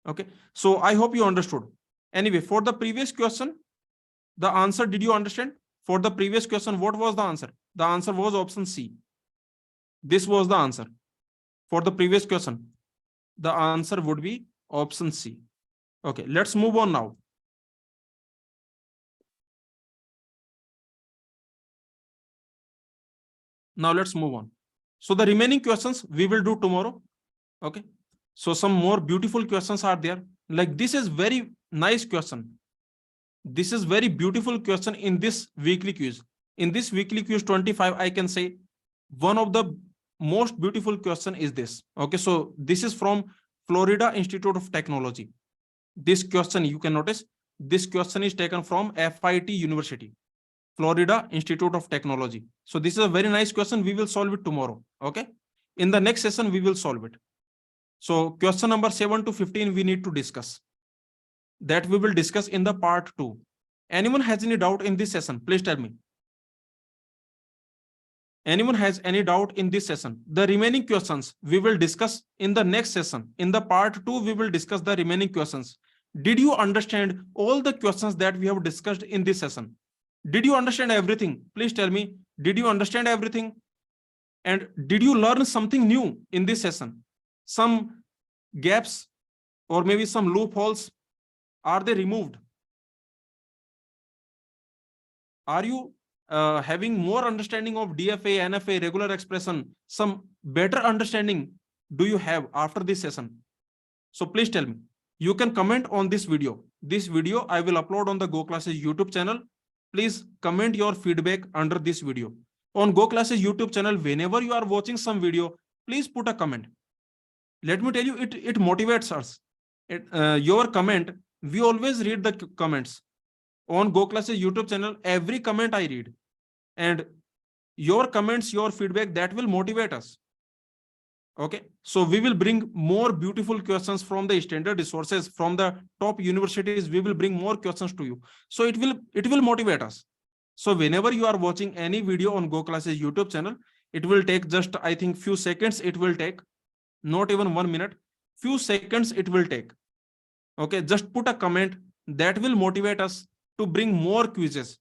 Okay, so I hope you understood. Anyway, for the previous question, the answer, did you understand? For the previous question, what was the answer? The answer was option C. This was the answer. For the previous question, the answer would be option C. Okay, let's move on now. Now let's move on. So the remaining questions we will do tomorrow. Okay. So some more beautiful questions are there. Like this is very nice question. This is very beautiful question in this weekly quiz. In this weekly quiz 25, I can say one of the most beautiful question is this. Okay. So this is from Florida Institute of Technology. This question, you can notice, this question is taken from FIT University, Florida Institute of Technology. So this is a very nice question. We will solve it tomorrow. Okay. In the next session, we will solve it. So question number 7 to 15 we need to discuss. That we will discuss in the part 2. Anyone has any doubt in this session? Please tell me. Anyone has any doubt in this session? The remaining questions we will discuss in the next session. In the part 2, we will discuss the remaining questions. Did you understand all the questions that we have discussed in this session? Did you understand everything? Please tell me, did you understand everything? And did you learn something new in this session? Some gaps or maybe some loopholes, are they removed? Are you having more understanding of DFA, NFA, regular expression, some better understanding do you have after this session? So please tell me. You can comment on this video. This video I will upload on the goclasses YouTube channel. Please comment your feedback under this video. On goclasses YouTube channel, whenever you are watching some video, please put a comment. Let me tell you, it motivates us. Your comment, we always read the comments. On goclasses YouTube channel, every comment I read. And your comments, your feedback, that will motivate us. Okay, so we will bring more beautiful questions from the standard resources from the top universities. We will bring more questions to you, so it will motivate us. So whenever you are watching any video on goclasses YouTube channel, it will take just, I think, few seconds. It will take not even 1 minute, few seconds it will take. Okay, just put a comment. That will motivate us to bring more quizzes.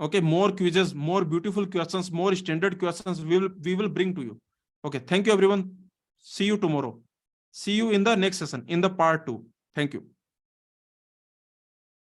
Okay, more quizzes, more beautiful questions, more standard questions we will bring to you. Okay, thank you everyone. See you tomorrow. See you in the next session, in the part 2. Thank you.